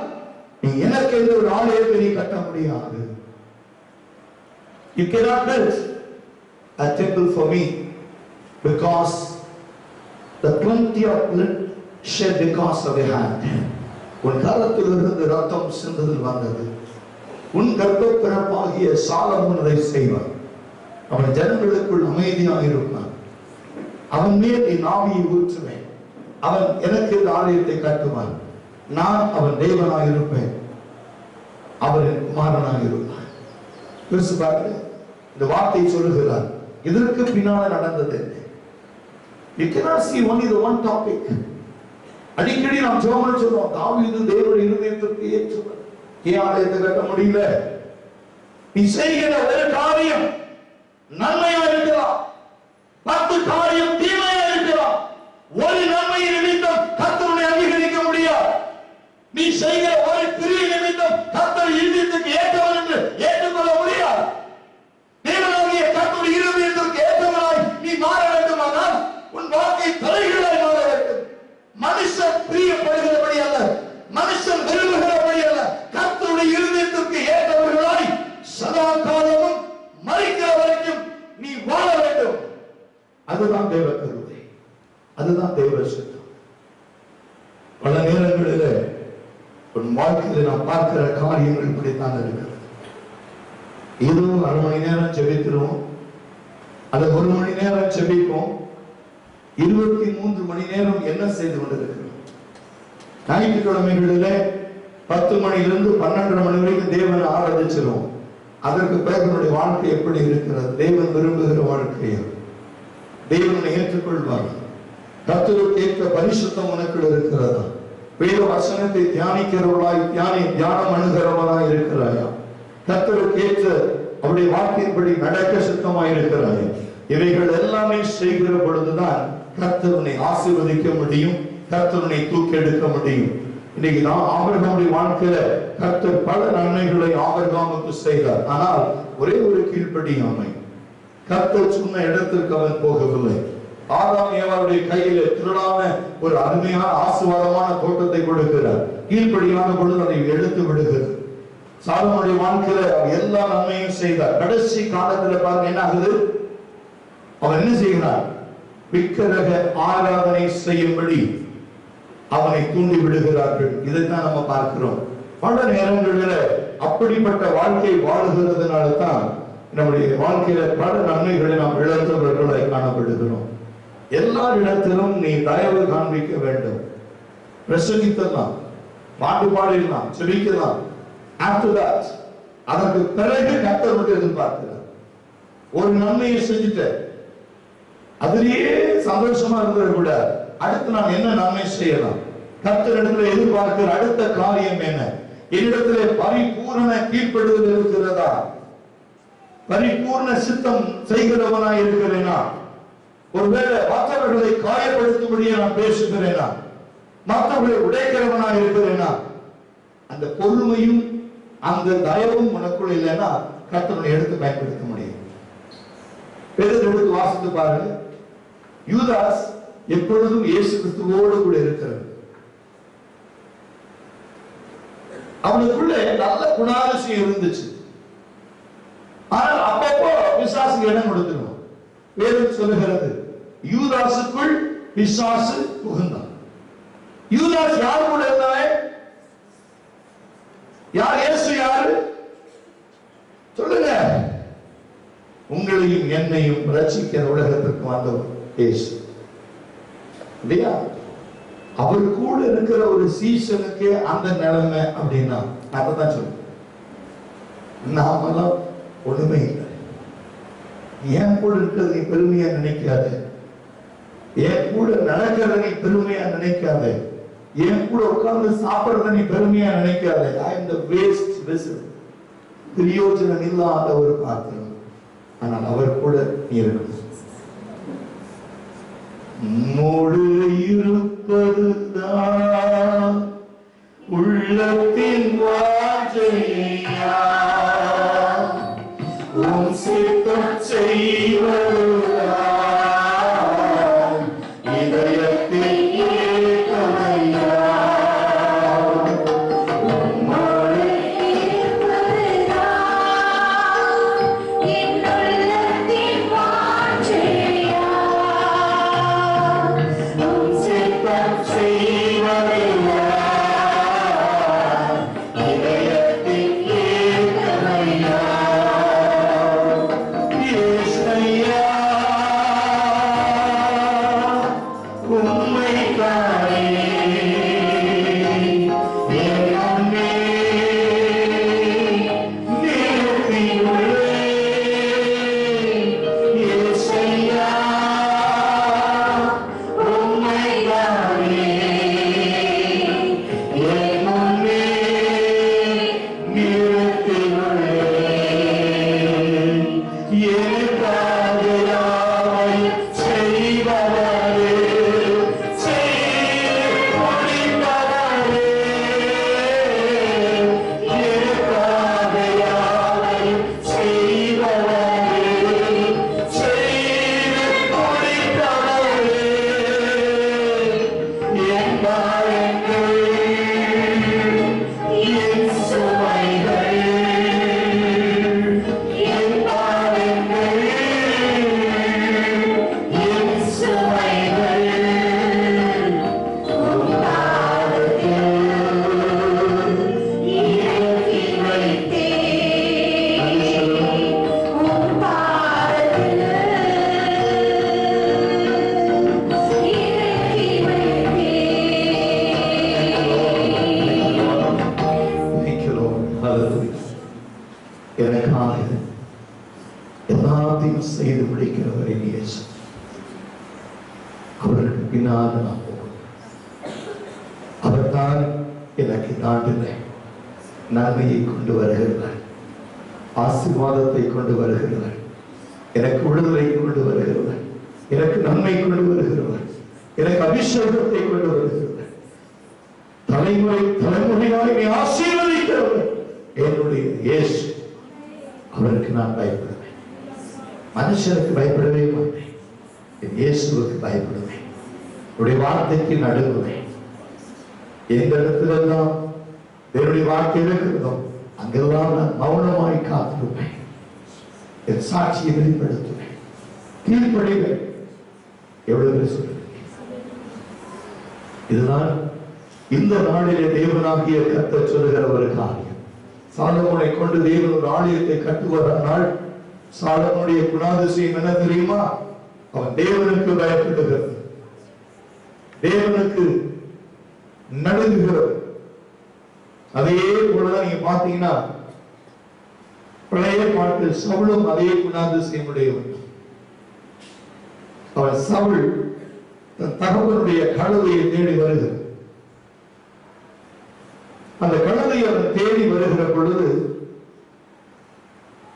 Speaker 1: நீ எனக்கு என்ற ஒரு ஆலயத்தை நீ கட்ட முடியாது. You cannot build a temple for me because the plenty of blood shed because of your hand. உன் கரத்திலிருந்து ரத்தம் சிந்ததில் வந்தது. உன் கர்ப்பப்பிறப்பாகிய சாலமோன் அதை செய்வான். அவன் ஜனங்களுக்குள் அமைதியாக இருப்பான். அவன் மேல் என் ஆவியை ஊற்றுவேன். அவன் எனக்கு இந்த ஆலயத்தை கட்டுவான். நான் அவன் தேவனாக இருப்பேன், அவர் என் குமாரனாக இருப்பான். இந்த வார்த்தை சொல்லுகிறார். இதற்கு பின்னால் நடந்தது என்ன? You cannot see only the one topic. அடிக்கடி நாம் ஜெபம் சொல்றோம், தாவீது தேவனுடைய இருதயத்திற்கு ஏற்றவன், ஏன் ஆலயத்தை கட்ட முடியல? நீ செய்கிற ஒரு காரியம் நன்மையா இருக்கலாம், 10 காரியம் தீமையா இருக்கலாம். ஒரு நன்மையின் நிமித்தம் கர்த்தரை அங்கீகரிக்க முடியாது. நீ செய்கிற ஒரு கிரியை நிமித்தம் கர்த்தர் இருதயத்துக்கு ஏற்றவன் என்று ஏற்றுக்கொள்ள முடியாது. தேவனாகிய கர்த்தருடைய இருதயத்திற்கு ஏற்றவனாய் நீ மாற வேண்டுமானால் உன் வாழ்க்கை தலைகீழாய் மாற வேண்டும். மனுஷன் பிரியப்படுகிறபடி அல்ல, மனுஷன் விரும்புகிறபடி அல்ல, கர்த்தருடைய இருதயத்திற்கு ஏற்றவர்களாய் சதா காலமும் மரிக்கிற வரைக்கும் நீ வாழ வேண்டும். அதுதான் தேவ கருணை, அதுதான் தேவ சித்தம். பல நேரங்களில் உன் வாழ்க்கையில் நாம் பார்க்கிற காரியங்கள் இப்படித்தான் இருக்கிறது. ஏதோ அரை மணி நேரம் செபிக்கிறோம், அல்லது 1 மணி நேரம் செபிப்போம், 23 மணி நேரம் என்ன செய்து கொண்டிருக்கிறோம்? ஞாயிற்றுக்கிழமைகளிலே 10 மணியிலிருந்து 12 மணி வரைக்கும் தேவனை ஆராதிச்சிருவோம். அதற்கு பிறகு வாழ்க்கை எப்படி இருக்கிறது? தேவன் விரும்புகிற வாழ்க்கையா? தேவனை ஏற்றுக்கொள்வார்? கர்த்தருக்கு ஏற்ற பரிசுத்தம் உனக்குள் இருக்கிறதா? வேத வசனத்தை தியானிக்கிறவர்களாய் தியானம் அணுகிறவர்களாய் இருக்கிறாயா? கர்த்தருக்கு ஏற்ற அவருடைய வார்த்தையின்படி நடக்க சுத்தமாய் இருக்கிறாயா? இவைகள் எல்லாமே செய்கிற பொழுதுதான் கர்த்தருனை ஆசீர்வதிக்க முடியும், கர்த்தருனை தூக்கி எடுக்க முடியும். இன்னைக்கு நான் ஆபிரகாமுடைய வாழ்க்கையில கர்த்தர் பல நன்மைகளை ஆபிரகாமுக்கு செய்தார். ஆனால் ஒரே ஒரு கீழ்ப்படியாமை, கர்த்தர் சொன்ன இடத்திற்கு அவன் போகவில்லை. ஆதாம் ஏவாளுடைய கையில திருடான ஒரு அருமையான ஆசீர்வாதமான தோட்டத்தை கொடுக்கிறார். கீழ்ப்படியான பொழுது அதை எடுத்து விடுகிறார். சாலமோனுடைய வாழ்க்கையில அவர் எல்லா நன்மையும் செய்தார். கடைசி காலத்துல பாருங்க என்ன ஆகுது, அவன் என்ன செய்கிறார், விக்கிரக ஆராதனை செய்யும்படி அவனை தூண்டி விடுகிறார்கள். இதைத்தான் நம்ம பார்க்கிறோம். பல நேரங்களில் அப்படிப்பட்ட வாழ்க்கை வாழுகிறதுனால தான் நம்முடைய வாழ்க்கையில பல நன்மைகளை நாம் இழந்தவர்களை காணப்படுகிறோம். எல்லா இடத்திலும் நீ தயவு காண்பிக்க வேண்டும். பிரசங்கித்தலாம், பாட்டு பாடிடலாம், செபிக்கலாம். After that, அதற்கு பிறகு கர்த்தர் வந்து எதிர்பார்க்கிறார். ஒரு நன்மையை செஞ்சுட்ட அதிலேயே சந்தோஷமா இருந்ததை விட அடுத்து நான் என்ன நன்மை செய்யலாம், கர்த்தரிடத்தில் எதிர்பார்க்கிற அடுத்த காரியம் என்ன, என்னிடத்திலே பரிபூர்ண கீழ்ப்படுதல் இருக்கிறதா, பரிபூர்ண சித்தம் செய்கிறவனா இருக்கிறேனா, ஒருவேளை மற்றவர்களை காயப்படுத்தும்படியே நான் பேசுகிறேனா, மற்றவர்களை உடைக்கிறவனா இருக்கிறேனா, அந்த பொறுமையும் அந்த தயவும் உனக்குள்ள இல்லைன்னா கர்த்தரை எடுத்து பயன்படுத்த முடியும். எடுத்து வாசித்து பாருங்க. யூதாஸ் எப்பொழுதும் இயேசு கிறிஸ்துவோடு கூட இருக்கிறார். அவனுக்குள்ள நல்ல குணாதிசயம் இருந்துச்சு. ஆனால் அப்பப்போ பிசாசுக்கு இடம் கொடுத்துருவோம். வேதம் சொல்லுகிறது யூதாசுக்குள் பிசாசு புகுந்தான். யூதாஸ் யார் கூட இருந்தானே, யார் இயேசு யாரு சொல்லுங்க. உங்களையும் என்னையும் ரட்சிக்கிற உலகத்திற்கு வந்தவர் இயேசு இல்லையா? அவர் கூட இருக்கிற ஒரு சீசனுக்கு அந்த நிலைமை அப்படின்னா அதான் சொல்லுங்க. நாமெல்லாம் ஒண்ணுமே இல்லை. என் கூட இருக்கிறது நீ பெருமையா நினைக்காத, என் கூட நடக்கிறத நீ பெருமையா நினைக்காத, என் கூட உட்கார்ந்து சாப்பிடுறத நீ பெருமையா நினைக்காத. I am the waste vessel, பிரயோஜனம் இல்லாத ஒரு பாத்திரம். ஆனால் அவர் கூட நீ இருக்கணும். உம்மோடு இருப்பதுதான் உள்ளத்தின் வாஞ்சையா, உம் சித்தம் செய்வதுதான் இதயத்தின் ஏக்கமையா. எல்லாத்தையும் செய்து முடிக்கிறவர் இயேசு. அவருக்கு பின்னால் நான் போகணும். அவர்தான் எனக்கு நாட்டில் நன்மையை கொண்டு வருகிறார், ஆசீர்வாதத்தை கொண்டு வருகிறார், எனக்கு விடுதலை கொண்டு வருகிறவர், எனக்கு நன்மை கொண்டு வருகிறவர், எனக்கு அபிஷேகத்தை கொண்டு வருகிறவர், தலைமுறை தலைமுறையாக என்னை ஆசீர்வதிக்கிறவர் என்னுடைய இயேசு. அவருக்கு நான் பயப்படுவேன், மனுஷனுக்கு பயப்படவே மாட்டேன். இயேசுவுக்கு பயப்படுவேன், உடைய வார்த்தைக்கு நடுங்குவேன். எந்த இடத்துலெல்லாம் என்னுடைய வார்த்தை இருக்கிறதோ அங்கெல்லாம் நான் மௌனமாய் காத்திருப்பேன். என் சாட்சியை வெளிப்படுத்துவேன், கீழ்ப்படிவேன். எவ்வளவு பேர் சொல்லுங்க. இதுதான் இந்த நாளிலே தேவனாகிய கர்த்தர் சொல்லுகிற ஒரு காரியம். சாலமோனை கொண்டு தேவன் ஒரு ஆலயத்தை கட்டுவதனால் சாலமோனுடைய குணாதிசயம் என்ன தெரியுமா? அவன் தேவனுக்கு பயப்படுகிறது, தேவனுக்கு நடுங்குகிறது. அதே போலதான் நீங்க பாத்தீங்கன்னா பழைய பாட்டில் சவுலும் அதே குணாதிசயம் உடையவன். அவன் சவுல் தன் தகவனுடைய கழுதையை தேடி வருகிறார். அந்த கழுதை அவன் தேடி வருகிற பொழுது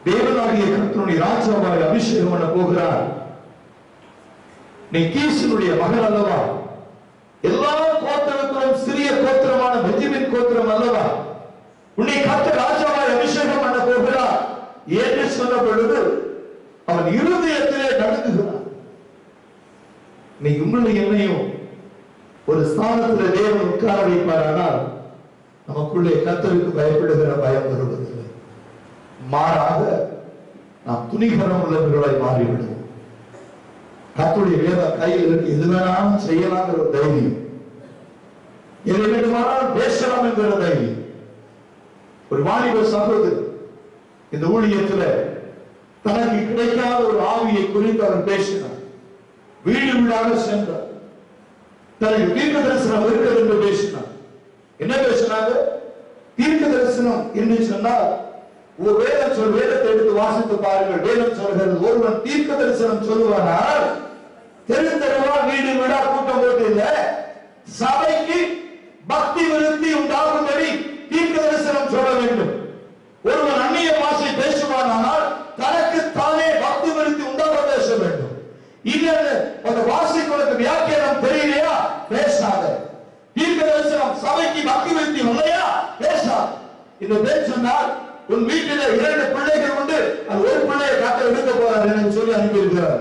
Speaker 1: தேவனாகிய கர்த்தருடைய ராஜாவாய் அபிஷேகம் பண்ண போகிறார். நீ கீசனுடைய மகன் அல்லவா, எல்லா கோத்திரத்திலும் சிறிய கோத்திரமான பென்ஜமின் கோத்திரம் அல்லவா, உன்னை கர்த்தர் ராஜாவாய் அபிஷேகம் பண்ண போகிறார் என்று சொன்ன பொழுது அவன் இருதயத்திலே நடுங்குகிறான். நீ உங்களை என்னையும் ஒரு ஸ்தானத்தில் தேவன் உட்கார வைப்பாரானால் நமக்குள்ளே கர்த்தருக்கு பயப்படுகிற பயம் வருவதில்லை. மாறாக நாம் துணிகரம் உள்ளவர்களாய் மாறிவிடுவோம். கர்த்தருடைய வேதம் கையில் இருக்கு, எது வேணாலும் செய்யலாம் ஒரு தைரியம், எதை வேண்டுமானால் பேசலாம் என்கிற தைரியம். ஒரு வாலிப சகோதரர் இந்த ஊழியத்தில் தனக்கு கிடைக்காத ஒரு ஆவியை குறித்து அவர் பேசினார். வீடு வீடாக சென்றார். தனக்கு தீர்க்க தரிசனம் இருக்கிறது என்று பேசினார். என்ன பேசினாங்க? தீர்க்க தரிசனம் என்று சொன்னால் ஒரு வேதத்தை எடுத்து வாசித்து பாருங்கள். வேதம் சொல்கிறது, ஒருவன் தீர்க்க தரிசனம் சொல்லுவானால் தெருவா வீடு வீடா கூட்டம் போட்டு இல்ல, சபைக்கு பக்தி விருத்தி உண்டாகும்படி தீர்க்க தரிசனம் சொல்ல வேண்டும். ஒருவன் அந்நிய பாஷை பேசுவானால் தனக்கு தானே பக்தி விருத்தி உண்டாக பேச வேண்டும். இல்ல அந்த வாசிக்கு உனக்கு வியாக்கியானம் தெரியலையா, பேசாத. தீர்க்க தரிசனம் சபைக்கு பக்தி விருத்தி இல்லையா, பேசாத. இந்த பேர் சொன்னால் உன் வீட்டில் 2 பிள்ளைகள் உண்டு, அது ஒரு பிள்ளையை கர்த்தர் எடுக்க போறார் என்று சொல்லி அனுப்பியிருக்கிறார்.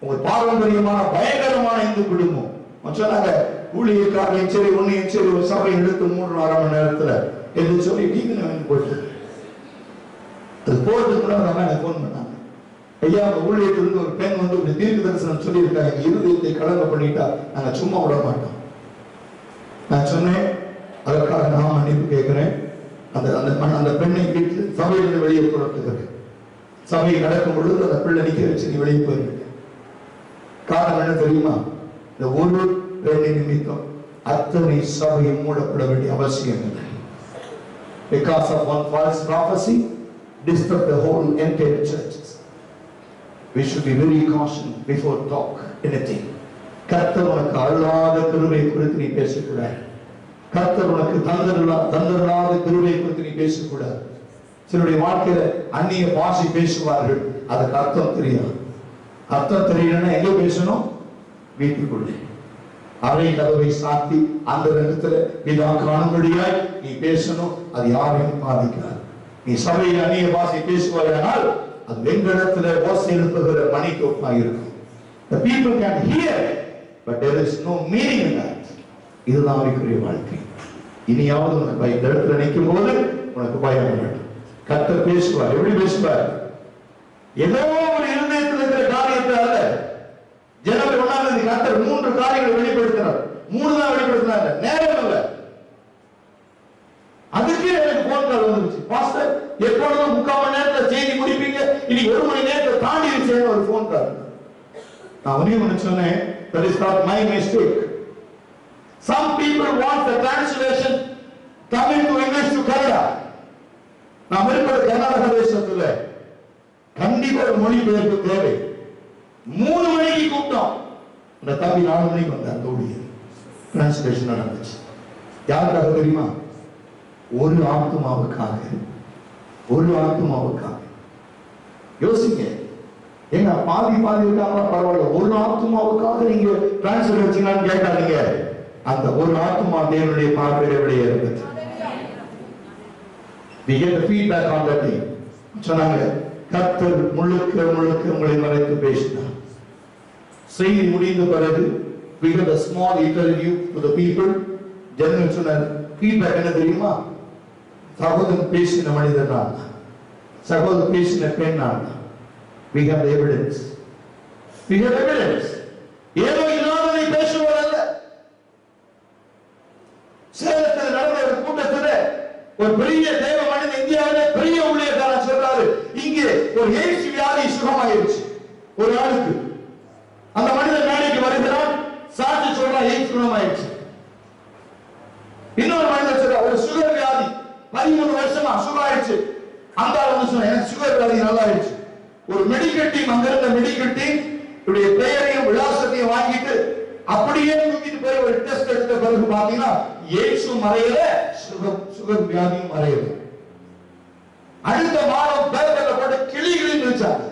Speaker 1: உங்க பாரம்பரியமான பயங்கரமான இந்து குடும்பம் சொன்னாங்க, ஊழியக்காரனையும் சரி ஒன்னையும் சரி ஒரு சபை எடுத்து 3-4 மணி நேரத்துல என்று சொல்லி டிவி போட்டு அது போறதுக்கு கூட எனக்கு போன் பண்ணாங்க. ஐயா, ஊழியத்திலிருந்து ஒரு பெண் வந்து இப்படி தீர்க்க தரிசனம் சொல்லியிருக்காங்க, எங்க இருதயத்தை கலங்க பண்ணிட்டா நாங்க சும்மா விட மாட்டோம். நான் சொன்னேன், அதற்காக நான் மன்னிப்பு கேட்கிறேன். அந்த பெண்ணை வீட்டு சபையிலிருந்து வெளியே புறத்துக்கிறேன். சபையை நடக்கும் பொழுது அந்த பிள்ளை நிக்க வச்சு நீ வெளியே போயிருக்க. காரணம் என்ன தெரியுமா? இந்த ஒரு பெண்ணை நிமித்தம் அத்தனை சபையை மூடப்பட வேண்டிய அவசியம் இல்லை. Because of one false prophecy disturb the whole entire churches. We should be very cautious before talk anything. கர்த்தர் உனக்கு அருளாத கிருபை குறித்து நீ பேசக்கூடாது. கர்த்தர் உனக்கு தந்தரலாத கிருபை குறித்து நீ பேசக்கூடாது. சிலருடைய வாழ்க்கையில அந்நிய பாஷை பேசுவார்கள், அதுக்கு அர்த்தம் தெரியாது. அர்த்தம் தெரியலன்னா எங்க பேசணும்? வீட்டுக்குள்ளே அறை கதவை சாத்தி அந்த இடத்துல இதா காணும்படியாய் நீ பேசணும். அது யாரையும் பாதிக்காது. நீ சபையில் அந்நிய பாஷை பேசுவாயானால் அது வெங்கடத்துல ஓசை எழுப்புகிற மணிக்கொப்பாக இருக்கும். The people can hear but there is no meaning in that. இதுதான் அவருக்குரிய வாழ்க்கை. இனியாவது உனக்கு பயம், இந்த இடத்துல நிற்கும் போது உனக்கு பயம் வேண்டும். கர்த்தர் பேசுவார். எப்படி பேசுவார்? ஏதோ ஒரு இருதயத்தில் இருக்கிற காரியத்தை அல்ல. ஜனவரி 1ஆம் தேதி கர்த்தர் 3 காரியங்களை வெளிப்படுத்தினார். 3 தான் வெளிப்படுத்தினார், நேரம் இல்லை. அதுக்கு எனக்கு போன் கால் வந்துருச்சு, பாஸ்டர் எப்பொழுதும் 3/4 மணி நேரத்துல செய்தி முடிப்பீங்க, இன்னைக்கு 1 மணி நேரத்தை தாண்டி செய்யணும் ஒரு போன் கால். நான் ஒண்ணு சொன்னேன், that is not my mistake. Some people want the translation Tamil to English to Kannada. நான் இருக்கிற கர்நாடக தேசத்துல கண்டிப்பா ஒரு மொழிபெயர்ப்பு தேவை. 3 மணிக்கு கூப்பிட்டோம், அந்த தம்பி 4 மணிக்கு வந்தார். தோழியர் டிரான்ஸ்லேஷன் நடந்துச்சு. யாருக்காக தெரியுமா? ஒரு ஆத்மாவுக்காக. யோசிங்க, ஏங்க பாதி இருக்காங்களா பரவாயில்ல, ஒரு ஆத்மாவுக்காக நீங்க டிரான்ஸ்லேட் வச்சீங்களான்னு கேட்காதீங்க. அந்த ஒரு ஆத்மா தேவனுடைய பார்வையை விட இருந்தது. We get the feedback on that day. சொன்னாங்க, கர்த்தர் முழுக்க உங்களை மறைத்து பேசினார். செய்தி முடிந்த பிறகு we had a small interview to the people. ஜனங்கள் சொன்னார், ஃபீட்பேக் என்ன தெரியுமா? சகோதரன் பேசின மனிதன் நான், சகோதரன் பேசின பெண் நான். we have the evidence. we have evidence. ஏதோ இல்லாததை பேசுவது அல்ல. சேலத்தில் நடந்த ஒரு கூட்டத்தில் ஒரு பெரிய தேவ மனிதன், இந்தியாவிலே பெரிய ஊழியக்காரன் சொல்றாரு, இங்கே ஒரு எய்ட்ஸ் வியாதி சுகமாயிருச்சு ஒரு ஆளுக்கு. அந்த மனிதன் மேடைக்கு வருகிறான், சாட்சி சொல்றான், எய்ட்ஸ் குணமாயிருச்சு. இன்னொரு மனிதன் சொல்ற, ஒரு சுகர் வியாதி 13 வருஷமா சுகமாயிருச்சு. அந்த ஆள் வந்து சொன்ன, எனக்கு சுகர் வியாதி நல்லா ஆயிடுச்சு. ஒரு மெடிக்கல் டீம், அங்க இருந்த மெடிக்கல் டீம் இவருடைய பெயரையும் விலாசத்தையும் வாங்கிட்டு அப்படியே தூக்கிட்டு போய் ஒரு டெஸ்ட் எடுத்த பிறகு பாத்தீங்கன்னா எய்ட்ஸும் மறையல, சுகர் வியாதியும் மறையல. அடுத்த மாதம் பேப்பர்ல போட்டு கிளிகளின் வச்சாங்க.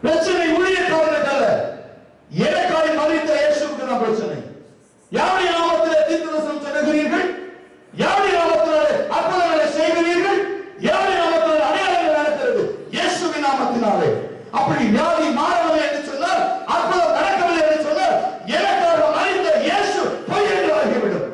Speaker 1: பிரச்சனை ஊழியக்காரனுக்கு அல்ல, எனக்காய் மறித்த இயேசுவுக்கு தான் பிரச்சனை. யாருடைய நாமத்திலே தீர்க்கதரிசனம் சொல்லுகிறீர்கள்? யாருடைய நாமத்தினாலே அற்புதங்களை செய்கிறீர்கள்? யாருடைய நாமத்தினாலே அடையாளங்கள் நடக்கிறது? இயேசுவின் நாமத்தினாலே. அப்படி வியாதி மாறவில்லை என்று சொன்னால், அற்புதம் நடக்கவில்லை என்று சொன்னால், எனக்காக மறித்த இயேசு பொய் என்று ஆகிவிடும்.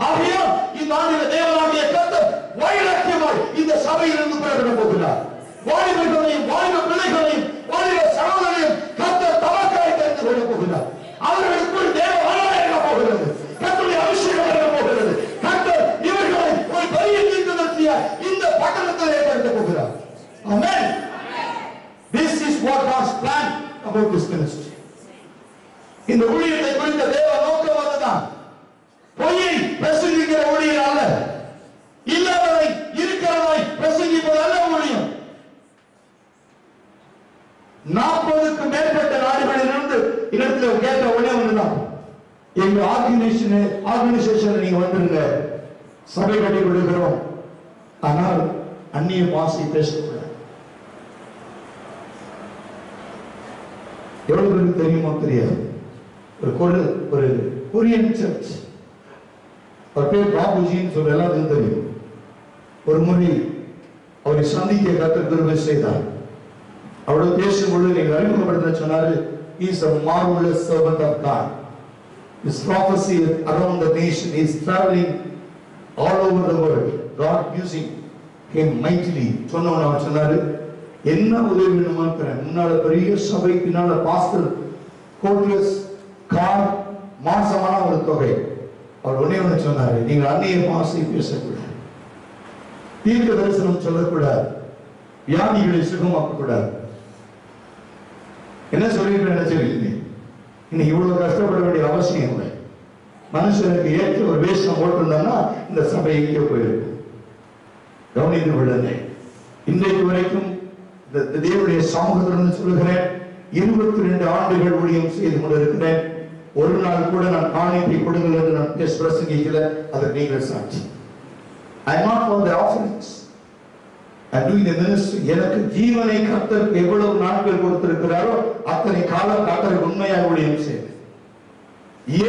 Speaker 1: ஆகையால் இந்த ஆண்டில் தேவனாகிய கர்த்தர் வைராக்கியமாய் இந்த சபையிலிருந்து புறப்பட போகிறார். வாலிபர்களையும் வாலிப பிள்ளைகளையும் வாலிப சகோதரரையும் கர்த்தர் தமக்காய் தெரிந்து கொள்ள போகிறார். அவர்களுக்குள் தேவ வல்லமை இருக்க போகிறது. கர்த்தருடைய அபிஷேகம் இருக்க போகிறது. கர்த்தர் இவர்களை ஒரு பெரிய தீர்க்கதரிசியாய் இந்த பட்டணத்தில் ஏற்படுத்த போகிறார். ஆமென். This is what God's plan about this ministry. இந்த ஊழியத்தை குறித்த தேவ நோக்கம் அதுதான். பொய்யை பிரசங்கிக்கிற ஊழியர் அல்ல, இல்லாததை இருக்கிறதாய் பிரசங்கிப்பது அல்ல ஊழியம். 40க்கும் மேற்பட்ட நாடுகளிலிருந்து இடத்துல கேட்ட ஒண்ணே ஒண்ணுதான், எங்க ஆர்கனைசேஷன் நீங்க வந்துருங்க, சபை கட்டி கொடுக்கிறோம், ஆனால் அந்நிய பாஷை பேசக்கூடாது. எவ்வளவு பேருக்கு தெரியுமோ தெரியாது, ஒரு கொரியன் சர்ச், அவர் பேர் பாபுஜின்னு சொல்ற எல்லாத்துக்கும் தெரியும். ஒரு முறை அவரை சந்திக்க கர்த்தர் கிருபை செய்தார். அவரோட பேசும்பொழுது நீங்க அறிமுகப்படுத்த சொன்னாரு, he is a marvelous servant of God. His prophecy around the nation is traveling all over the world. God using him mightily. சொன்னவன் அவர் சொன்னாரு, என்ன உதவி வேணுமா தரேன். முன்னால பெரிய சபை, பின்னால பாஸ்டர், கோட்லெஸ் கார், மாசமான ஒரு தொகை. அவர் ஒன்னே ஒன்று சொன்னாரு, நீங்கள் அந்நிய பாஷை பேசக்கூடாது, தீர்க்க தரிசனம் சொல்லக்கூடாது, வியாதிகளை சுகமாக்க கூடாது. என்ன சொல்லிட்டு நினைச்சிருக்கீங்க? இன்னைக்கு இவ்வளவு கஷ்டப்பட வேண்டிய அவசியம் இல்லை. மனுஷனுக்கு ஏற்ற ஒரு வேஷம் போட்டிருந்தோம்னா இந்த சபை எங்கே போயிருக்கும். கவனித்து விடுங்க. இன்றைக்கு வரைக்கும் இந்த தேவனுடைய சமூகத்திலிருந்து சொல்லுகிறேன், 22 ஆண்டுகள் ஊழியம் செய்து கொண்டிருக்கிறேன். ஒரு நாள் கூட நான் காணிக்கை கொடுங்கள் என்று நான் பிரசங்கிக்கல. அதற்கு நீங்கள் சாட்சி. I am not for the offerings. I am doing the ministry. எனக்கு ஜீவனை கர்த்தர் எவ்வளவு நாட்கள் கொடுத்திருக்கிறாரோ அத்தனை காலம் கர்த்தருக்கு உண்மையாக ஊழியம் செய்தேன்.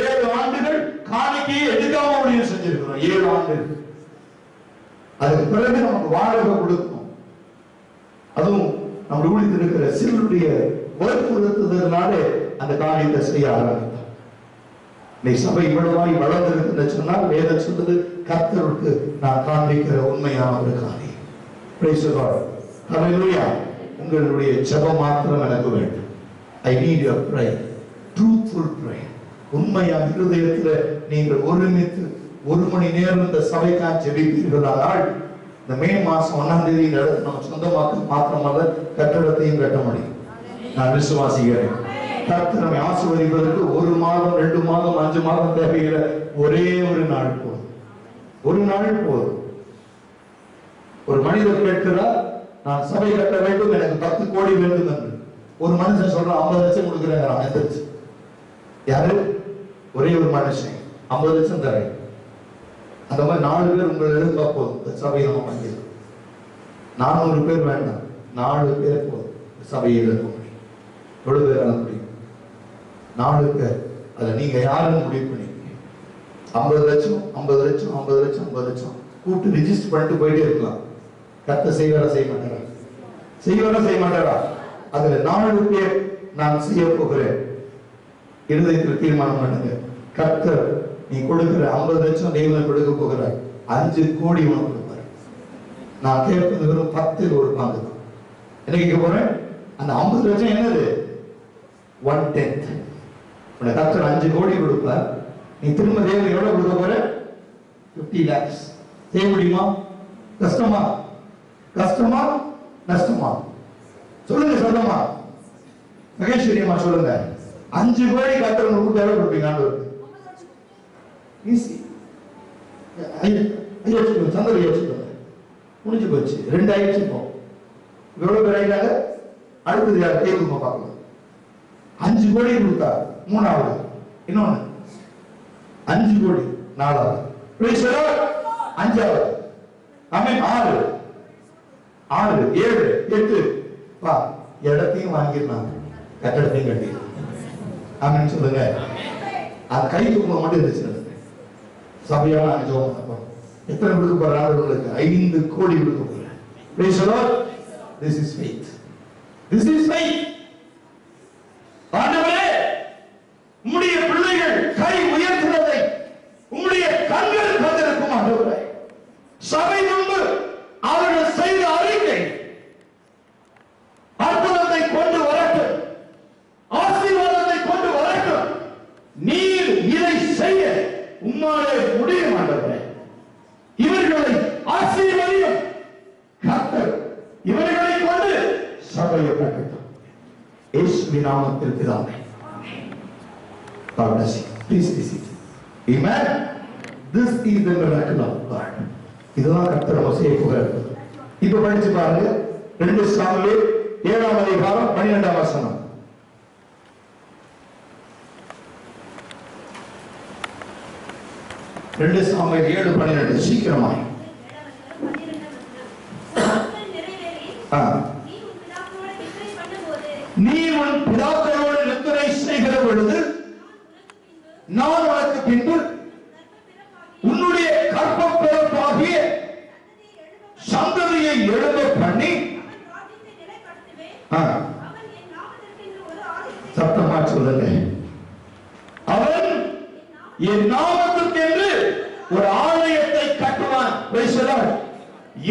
Speaker 1: 7 ஆண்டுகள் காணிக்கையை எடுக்காம ஊழியம் செஞ்சிருக்கிறோம். 7 ஆண்டுகள். அதுக்கு பிறகு நமக்கு வாடகை கொடுக்கணும். அதுவும் நம்ம ஊழியத்தில் இருக்கிற சிலருடைய வற்புறுத்துதனாலே அந்த காரியத்தை செய்ய ஆரம்பித்தோம். நீ சபை இவ்வளவாய் வளர்ந்திருக்கு சொன்னால் வேதம் சொல்றது கர்த்தருக்கு நான் காண்பிக்கிற உண்மையான ஒரு காரியம். Praise the Lord. Hallelujah. உங்களுடைய ஜெபம் மாத்திரம் எனக்கு வேண்டும். I need your prayer. Truthful prayer. உண்மையான இருதயத்தில் நீங்கள் ஒருமித்து 1 மணி நேரம் இந்த சபைக்காக ஜெபிப்பீர்களானால் இந்த மே மாசம் 1ஆம் தேதி நம்ம சொந்தமாக்க மாத்திரமல்ல, கட்டடத்தையும் கட்ட முடியும். நான் விசுவாசிக்கிறேன். கர்த்தர் நம்மை ஆசீர்வதிப்பதற்கு 1 மாதம் 2 மாதம் 5 மாதம் தேவையில்லை. ஒரே ஒரு நாள் போதும். ஒரு நாள் போதும். ஒரு மனிதர் கேட்கிறார், நான் சபை கட்ட வேண்டும், எனக்கு 10 கோடி வேண்டும் என்று. ஒரு மனுஷன் சொல்றான் 50 லட்சம் கொடுக்குறேன். எந்திரிச்சு யாரு? ஒரே ஒரு மனுஷன் 50 லட்சம் தரேன். அந்த மாதிரி 4 பேர் உங்களை எழுந்தா போதும், சபையை நம்ம வாங்கிடலாம். 400 பேர் வேண்டாம், 4 பேர் போதும் சபையை எழுத முடியும். எவ்வளவு பேர் எழுத முடியும்? 4 பேர். அதை நீங்க யாருன்னு முடிவு பண்ணிக்கீங்க. 50 லட்சம் 50 லட்சம் 50 லட்சம் 50 லட்சம் கூப்பிட்டு ரிஜிஸ்டர் பண்ணிட்டு போயிட்டே இருக்கலாம். கர்த்தர் செய்வாரா செய்ய மாட்டாரா? செய்வாரா செய்ய மாட்டாரா? அதுல 4 பேர் நான் செய்ய போகிறேன். இருதயத்தில் தீர்மானம் பண்ணுங்க. கர்த்தர் நீ கொடுக்கிற 50 லட்சம் தேவன் கொடுக்க போகிறார். 5 கோடி உனக்கு கொடுப்பார். நான் கேட்பது வெறும் 10 ஒரு பங்கு தான். என்ன கேட்க போறேன்? அந்த 50 லட்சம் என்னது? 1/10. உனக்கு கர்த்தர் 5 கோடி கொடுப்பார். நீ திரும்ப தேவன் எவ்வளவு கொடுக்க போற? 50 lakhs. செய்ய முடியுமா? கஷ்டமா? கஷ்டமா நஷ்டமா? சொல்லுங்க. சொல்லமா? மகேஸ்வரியமா சொல்லுங்க. 5 கோடி கர்த்தர் உங்களுக்கு எவ்வளவு கொடுப்பீங்க? ஆண்டவருக்கு ஈஸி. சந்தோஷம் யோசிச்சுக்கோங்க. முடிஞ்சு போச்சு. 2 ஆயிடுச்சு. இப்போ எவ்வளவு பேர் ஆயிட்டாங்க? அடுத்தது யார் கேட்குமா பார்க்கலாம். 5 கோடி கொடுத்தா 3வது, இன்னொன்னு 5 கோடி 4வது, 5வது, ஆமென். 6, 7, 8 வா, இடத்தையும் வாங்கிடலாம், கட்டடத்தையும் கட்டி. ஆமென் சொல்லுங்க. அது கை தூக்கம் மட்டும் இருந்துச்சு. சபையா நாங்க ஜெபம் பண்ணோம். எத்தனை கொடுக்க போறாங்க? உங்களுக்கு 5 கோடி கொடுக்க போறேன். Praise the Lord. This is faith. This is faith. ஆண்டவரே, உம்முடைய பிள்ளைகள் கை உயர்த்துவதை உம்முடைய கண்கள் கண்டிருக்கும். ஆண்டவரே, சபை முன்பு அவர்கள் செய்த அறிக்கை அற்புதத்தை கொண்டு வரட்டும், ஆசீர்வாதத்தை கொண்டு வரட்டும். நீர் இதை செய்ய உம்மாலே முடியும். ஆண்டவரே, இவர்களை ஆசீர்வதியும். கர்த்தர் இவர்களை கொண்டு சபையை கட்டட்டும். இயேசுவின் நாமத்தில் பிதாவே. God bless you. Please be seated. Amen. This is the miracle of God. இதுதான் கர்த்தர் நம்ம செய்ய போகிறார். இப்ப படிச்சு பாருங்க. 2 சாமுவேல் 7ஆம் அதிகாரம் 12ஆம் வசனம். 2 சாமுவேல் 7:12. சீக்கிரமாய். நீ உன் பிதாக்களோடு நித்திரை செய்கிற பொழுது நான் உனக்கு பின்பு உன்னுடைய கர்ப்பப்பிறப்பாகிய சந்ததியை எழும்ப பண்ணி, சத்தமா சொல்லுங்க, அவன் என் நாமத்துக்கென்று ஒரு ஆலயத்தை கட்டுவான்.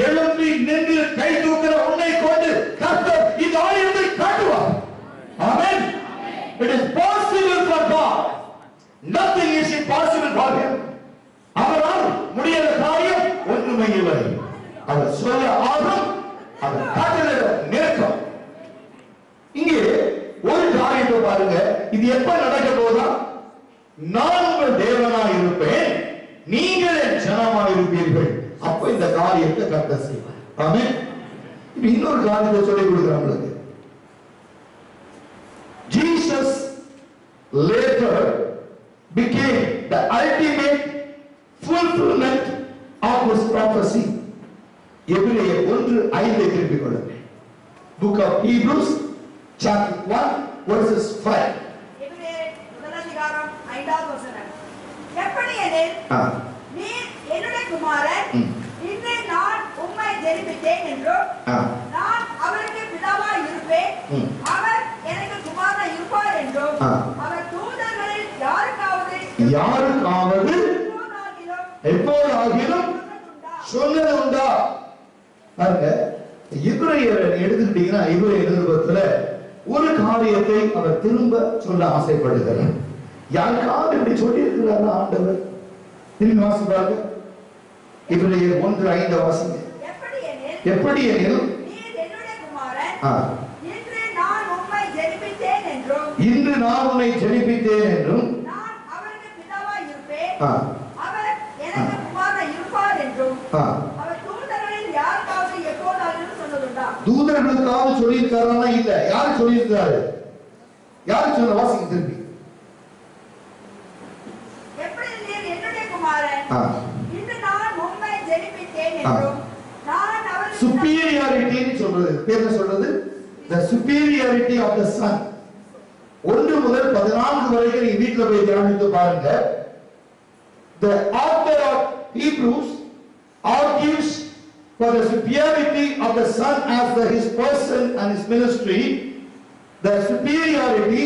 Speaker 1: எழும்பி நின்று கை தூக்கிற உன்னை கொண்டு கர்த்தர் இந்த ஆலயத்தை கட்டுவார். ஆமென். It is possible for God. Nothing is impossible for him. அவரால் முடியாத காரியம் ஒன்றுமே இல்லை. அவர் சொல்ல ஆகும், அவர் கட்டளை நிற்கும். இங்கே ஒரு காரியத்தை பாருங்க. இது எப்ப நடக்க போதா? நான் உங்கள் தேவனாய் இருப்பேன், நீங்கள் என் ஜனமாய் இருப்பீர்கள். அப்ப இந்த காரியத்தை கர்த்தர் செய்வார். ஆமென். இப்ப இன்னொரு காரியத்தை சொல்லிக் கொடுக்கிறாங்க. Jesus later became the ultimate fulfillment of this prophecy. எபிரேயர் 1:5 திருப்பிக் கொள்ளுங்கள். Book of Hebrews chapter 1 verses 5.
Speaker 2: எபிரேயர் 1:5 வசனம். எப்படியெனில் நீர் என்னுடைய குமாரன், இன்று நான் உம்மை ஜெனிப்பித்தேன் என்றும் நான் அவருக்கு பிதாவாய் இருப்பேன், அவர் எனக்கு குமாரனாய் இருப்பார் என்றும் அவர் தூதர்களில் யாருக்காவது
Speaker 1: எப்போதாகிலும் சொன்னது உண்டா? பாருங்க, எபிரேயரை எடுத்துக்கிட்டீங்கன்னா எபிரேயர் நிருபத்துல ஒரு காரியத்தை அவர் திரும்ப சொல்ல ஆசைப்படுகிறார். யாருக்காவது இப்படி சொல்லி இருக்கிறாரா ஆண்டவர்? திரும்பி வாசிப்பாங்க. எபிரேயர் 1:5 வாசிங்க. எப்படியெனில்
Speaker 2: நீர் என்னுடைய குமாரன், இன்று நான் உம்மை ஜெனிப்பித்தேன் என்றும் நான் அவருக்கு பிதாவாய் இருப்பேன், அவர் எனக்கு குமாரனாய் இருப்பார் என்றும் அவர் தூதர்களில் யாருக்காவது எப்போதாவது சொன்னதுண்டா?
Speaker 1: தூதர்களுக்காவது சொல்லியிருக்காரா? இல்ல. யாரு சொல்லியிருக்காரு? யாரு சொன்ன? வாசிங்க திரும்பி.
Speaker 2: எப்படி நீர் என்னுடைய குமாரன், இன்று நான் உம்மை ஜெனிப்பித்தேன் என்றும் நான் அவருக்கு
Speaker 1: superiority சொல்றது. பேர் சொல்றது the superiority of the son. 1 முதல் 14 வரைக்கும் நீங்க வீட்ல போய் தியானித்து பாருங்க. The author of Hebrews argues for the superiority of the son as his person and his ministry, the superiority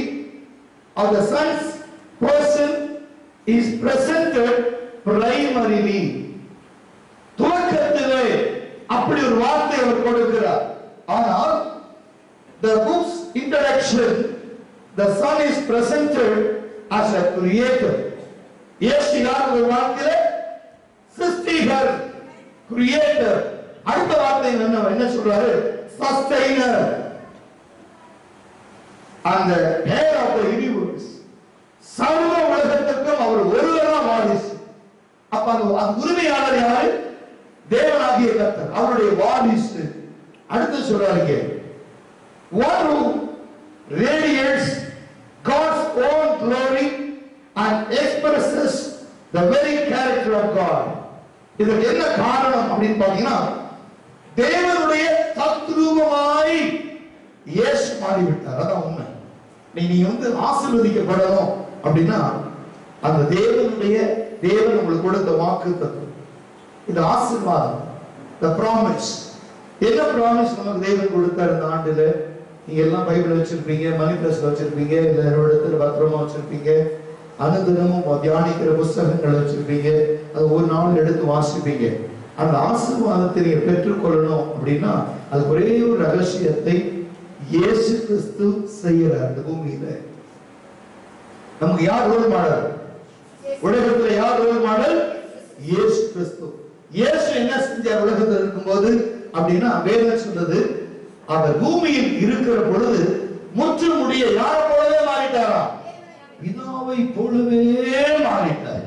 Speaker 1: of the son's person is presented primarily. துவக்கத்திலே அப்படி ஒரு வார்த்தை அவர் கொடுக்கிறார். ஆனால் the book's introduction, the son is presented as a creator. இயேசுவார் ஒரு வார்த்தையிலே சிருஷ்டிகர், creator. அடுத்த வார்த்தை என்ன சொல்றாரு? சஸ்டைனர். அந்த head of the universe, சர்வ உலகத்துக்கும் அவர் ஒருவரா வாரிசு. அப்ப அந்த உரிமையாளர் யாரு? தேவனாகிய கர்த்தர், அவருடைய வாரிசு. அடுத்து சொல்றாங்க, one who radiates God's own glory and expresses the very character of God. இதுக்கு என்ன காரணம் அப்படின்னு பாத்தீங்கன்னா, தேவனுடைய தத்ரூபமாய் இயேசு மாறிவிட்டார். அதான் உண்மை. நீங்க ஆசீர்வதிக்கப்படணும் அப்படின்னா அந்த தேவன் உங்களுக்கு கொடுத்த வாக்குத்தத்தம், இந்த ஆசீர்வாதம், the promise. என்ன ப்ராமிஸ் நமக்கு தேவன் கொடுத்தார் இந்த ஆண்டுல? நீங்க எல்லாம் பைபிள் வச்சிருப்பீங்க, மணி பிரஸ்ல வச்சிருப்பீங்க, இல்ல இடத்துல பத்திரமா வச்சிருப்பீங்க, அனுதினமும் தியானிக்கிற புஸ்தகங்கள் வச்சிருப்பீங்க, அது ஒரு நாள் எடுத்து வாசிப்பீங்க. அந்த ஆசீர்வாதத்தை நீங்க பெற்றுக்கொள்ளணும் அப்படின்னா அது ஒரே ஒரு ரகசியத்தை இயேசு கிறிஸ்து செய்யறார் இந்த பூமியில. நமக்கு யார் ரோல் மாடல்? உலகத்துல யார் ரோல் மாடல்? இயேசு கிறிஸ்து. இயேசு என்ன செஞ்சார் உலகத்தில் இருக்கும்போது அப்படின்னா, வேதம் சொல்றது, அவர் பூமியில் இருக்கிற பொழுது முற்றுமுடிய யாரை போலவே மாறிட்டாரா? பிதாவை போலவே மாறிட்டார்.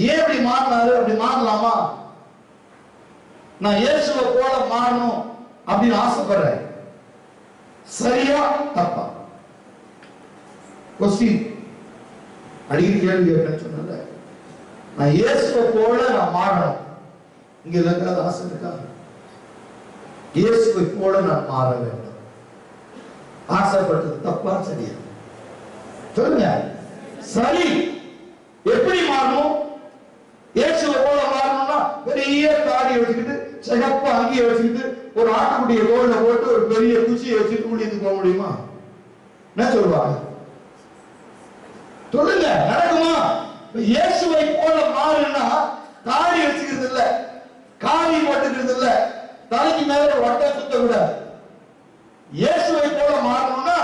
Speaker 1: ஏன் அப்படி மாறினாரு? அப்படி மாறலாமா? நான் இயேசுவை போல மாறணும் அப்படின்னு ஆசைப்படுறேன். சரியா தப்பா? கொஸ்டின் அடிக்கடி கேள்வி கேட்பேன்னு சொன்னல. நான் இயேசுவை போல நான் மாறணும். இங்க இருக்கிறது ஆசை இருக்கா? இயேசுவை போல நான் மாற வேண்டும். ஆசைப்பட்டது தப்பா சரியா? சொல்லுங்க. சரி. எப்படி மாறணும்? இயேசுவை போல மாறணும்னா பெரிய தாடி வச்சுக்கிட்டு, சிகப்பு அங்கியை வச்சுக்கிட்டு, ஒரு ஆட்டுக்குட்டியை தோல்ல போட்டு ஒரு பெரிய குச்சியை வச்சுட்டு ஊழியத்துக்கு போக முடியுமா? என்ன சொல்லுவாங்க? சொல்லுங்க, நடக்குமா? இயேசுவை போல மாறுனா தாடி வச்சுக்கிறது இல்ல, காவி போட்டுக்கிறது இல்ல, தலைக்கு மேல ஒரு வட்டம் சுத்த விடாது. இயேசுவை போல மாறணும்னா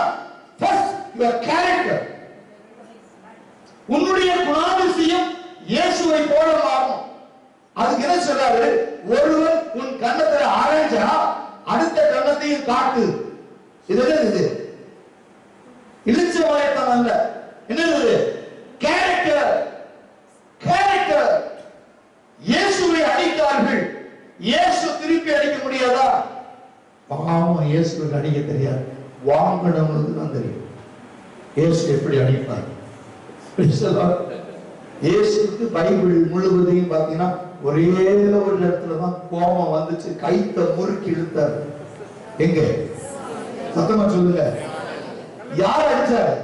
Speaker 1: first your character, உன்னுடைய குணாதிசயம் இயேசுவை போல மாறணும். அதுக்கு என்ன சொல்றாரு? ஒருவன் உன் கண்ணத்துல ஆரஞ்சா அடுத்த கண்ணத்தையும் காட்டு. இது என்னது? இளிச்சவாயத்தனம் அல்ல. என்னது? கேரக்டர். கேரக்டர். இயேசுவை அடித்தார்கள், இயேசு திருப்பி அடிக்க முடியாதா? பாவம், இயேசுக்கு அடிக்க தெரியாது. வாங்கினவங்களுக்கு தான் தெரியும் இயேசு எப்படி அடிப்பார். இயேசுக்கு பைபிள் முழுவதையும் பாத்தீங்கன்னா ஒரே ஒரு இடத்துல தான் கோபம் வந்துச்சு. கைத்த முறுக்கி இழுத்தார். எங்க? சத்தமா சொல்லுங்க. யார் அடிச்சாரு?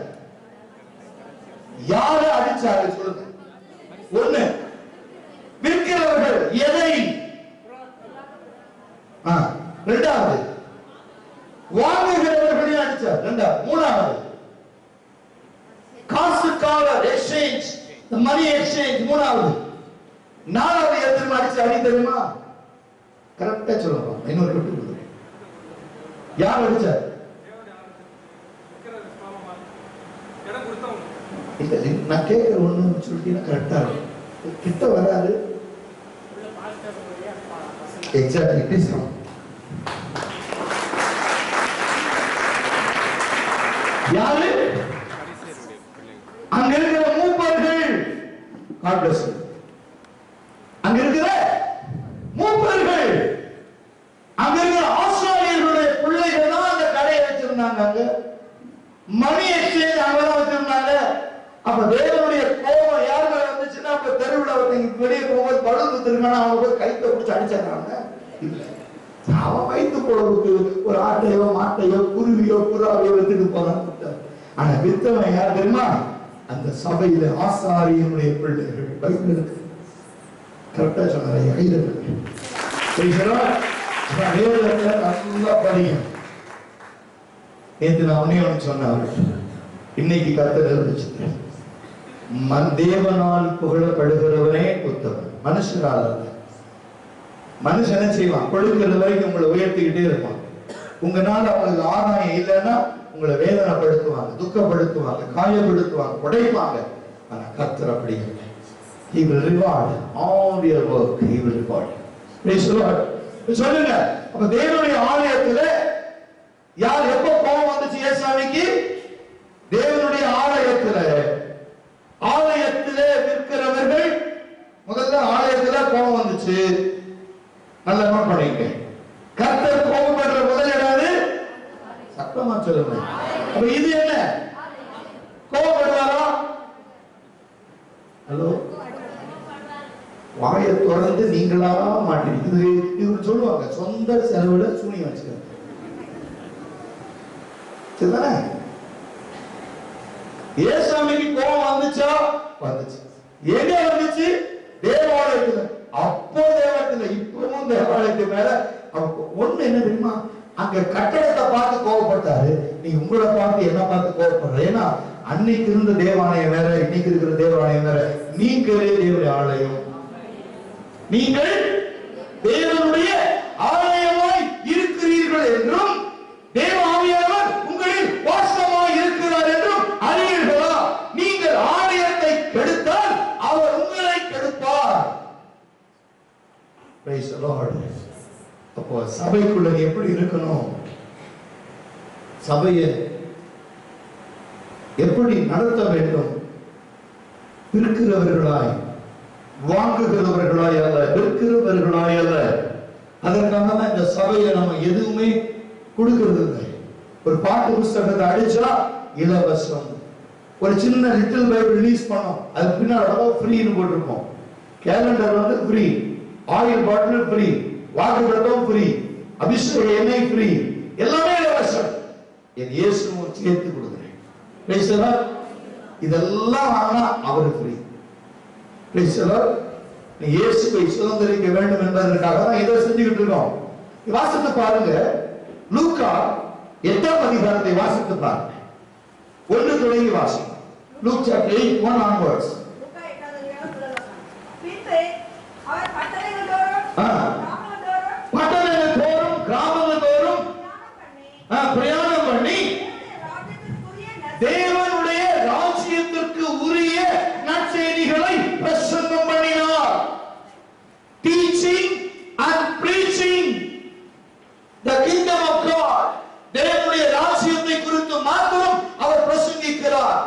Speaker 1: யார அடிச்சாரு சொல்லுங்க. ஒண்ணு, விற்கிறவர்கள் எதை? இரண்டாவது, வாங்குகிறவர்களையும் அடிச்சார். இரண்டாவது. மூணாவது, காசுக்காக எக்ஸ்சேஞ்ச், மணி எக்ஸ்சேஞ்ச். மூணாவது. நாலாவது எத்தனை அடிச்சு அடி தெரியுமா? கரெக்டா சொல்லலாம். இன்னொரு விட்டு கொடுக்குறேன். யார் அடிச்சார்? இல்ல, நான் கேட்கிற ஒண்ணு சொல்லிட்டீங்கன்னா கரெக்டா இருக்கும். கிட்ட வராது. எக்ஸாக்ட்லி பேசுறோம். யாரு? அங்க இருக்கிற மூப்பர்கள். God bless you. அங்க இருக்கிற மூப்பர்கள், அங்க இருக்கிற ஆசாரியர்களுடைய பிள்ளைகள் தான் அந்த கடையை வச்சிருந்தாங்க. அங்க மணி எக்ஸ்சேஞ்ச் அங்கதான் வச்சிருந்தாங்க. அப்ப தேவனுடைய கோபம் யார் மேல வந்துச்சுன்னா, அப்ப தெருவில் ஒருத்தங்க வெளியே போகும்போது பழுது திருக்கான அவங்க போய் கைத்தை பிடிச்சி அடிச்சாங்க. இல்ல, அவன் வயிற்று பொழுதுக்கு ஒரு ஆட்டையோ மாட்டையோ குருவியோ புறாவையோ வித்துட்டு போறான். ஆனா வித்தவன் யார் தெரியுமா? அந்த சபையில ஆசாரியனுடைய பிள்ளைகள். பைபிள் இருக்கு. கரெக்டா சொன்னாங்க. கையில இருக்கு. நல்லா படிங்க. நேற்று நான் உன்னைய சொன்னேன். இன்னைக்கு கர்த்தர் வச்சுட்டேன். தேவனால் புகழப்படுகிறவனே உத்தமன், மனுஷரால் அல்ல. மனுஷன் என்ன செய்வான்? கொடுக்கிறது வரைக்கும் உங்களை உயர்த்திக்கிட்டே இருப்பான். உங்களால அவங்களுக்கு ஆதாயம் இல்லைன்னா உங்களை வேதனைப்படுத்துவாங்க, துக்கப்படுத்துவாங்க, காயப்படுத்துவாங்க, உடைப்பாங்க. ஆனா கர்த்தர் அப்படி இல்லை. He will reward all your work. He will reward. Praise the Lord. சொல்லுங்க, அப்ப தேவனுடைய ஆலயத்துல யார் எப்ப கோபம் வந்துச்சு ஏசாமிக்கு? தேவனுடைய ஆலயத்திலே விற்கிறவர்கள் முதல்ல ஆலயத்துல கோபம் வந்துச்சு. நல்லா நோட் பண்ணிக்க. கர்த்தர் கோபப்படுற முதல் இடம் சத்தமா சொல்லுங்க. அப்ப இது என்ன? கோபப்படுவாரா? ஹலோ, வாயை தொடர்ந்து நீங்களா மாட்டீங்க. இவர் சொல்லுவாங்க, சொந்த செலவுல சூனியம் வச்சுக்க. சரிதானே? ஏசாமிக்கு கோபம் வந்துச்சா? வந்துச்சு. எங்க வந்துச்சு? தேவாலயத்துல. அப்போ தேவாலயத்துல, இப்பவும் தேவாலயத்து மேல ஒண்ணு என்ன தெரியுமா? அங்க கட்டடத்தை பார்த்து கோபப்பட்டாரு. நீ உங்களை பார்த்து என்ன பார்த்து கோபப்படுற? ஏன்னா அன்னைக்கு இருந்த தேவாலயம் வேற, இன்னைக்கு இருக்கிற தேவாலயம் வேற. நீங்களே தேவனுடைய ஆலயம், நீங்கள் தேவனுடைய ஆலயமாய் இருக்கிறீர்கள் என்றும் தேவ ஆவியானவர் உங்களில் வாசமாய் இருக்கிறார் என்றும் அறிவீர்களா? நீங்கள் ஆலயத்தை கெடுத்தால் அவர் உங்களை கெடுப்பார். Praise the Lord. அப்போ சபைக்குள்ள எப்படி இருக்கணும்? சபையை எப்படி நடத்த வேண்டும்? விற்கிறவர்களாய், வாங்குகிறவர்களாய் அல்ல, விற்கிறவர்களாய் அல்ல. அதற்காக தான் இந்த சபையை நம்ம எதுவுமே கொடுக்கிறது இல்லை. ஒரு பாட்டு புஸ்தகத்தை அடிச்சா இலவசம். ஒரு சின்ன லிட்டில் பைபிள் ரிலீஸ் பண்ணோம், அது பின்னாடி ஃப்ரீன்னு போட்டிருப்போம். கேலண்டர் வந்து free, oil bottle free, water பாட்டிலும் ஃப்ரீ, அபிஷேக எண்ணெய் ஃப்ரீ, எல்லாமே இலவசம். என் இயேசுவும் சேர்த்து கொடுக்கிறேன். இதெல்லாம் ஆனா அவர் ஃப்ரீ. நீ இயேசுவை சுதந்திரிக்க வேண்டும் என்பதற்காக தான் இதை செஞ்சுக்கிட்டு இருக்கோம். வாசித்து பாருங்க, லூக்கா 8ஆம் அதிகாரத்தை வாசித்து பாருங்க. 1 தொடங்கி வாசி. Luke chapter 8, 1 onwards.
Speaker 2: அவர் பட்டணங்கள் தோறும்
Speaker 1: கிராமங்கள் தோறும் பிரயாணம் பண்ணி தேவனுடைய ராஜ்யத்திற்கு உரிய நற்செய்திகளை பிரசங்கம் பண்ணினார். Teaching and preaching the kingdom of God. தேவனுடைய ராஜ்யத்தை குறித்து மாத்திரம் அவர் பிரசங்கிக்கிறார்.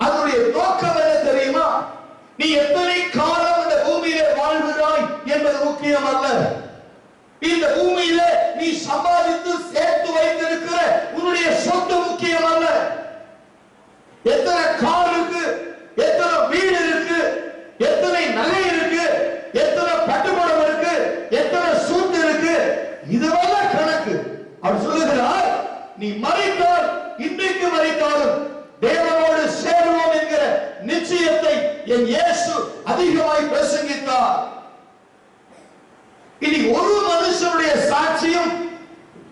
Speaker 1: அதனுடைய நோக்கம் என்ன தெரியுமா? நீ எத்தனை காலம் இந்த பூமியிலே வாழ்கிறாய் என்பது முக்கியம் அல்ல. இந்த பூமியிலே நீ சம்பாதித்து சேர்த்து வைத்திருக்கிற உன்னுடைய சொத்து முக்கியம் அல்ல. எத்தனை கார் இருக்கு, எத்தனை வீடு இருக்கு, எத்தனை நகை இருக்கு, எத்தனை பட்டுப்படம் இருக்கு, எத்தனை சூட்டு இருக்கு, இதுவெல்லாம் கணக்கு. அவர் சொல்லுகிறார், நீ மரித்தால், இன்றைக்கு மரித்தாலும் தேவனோடு சேருவோம் என்கிற நிச்சயத்தை என் இயேசு அதிகமாய் பிரசங்கித்தார். இனி ஒரு மனுஷனுடைய சாட்சியம்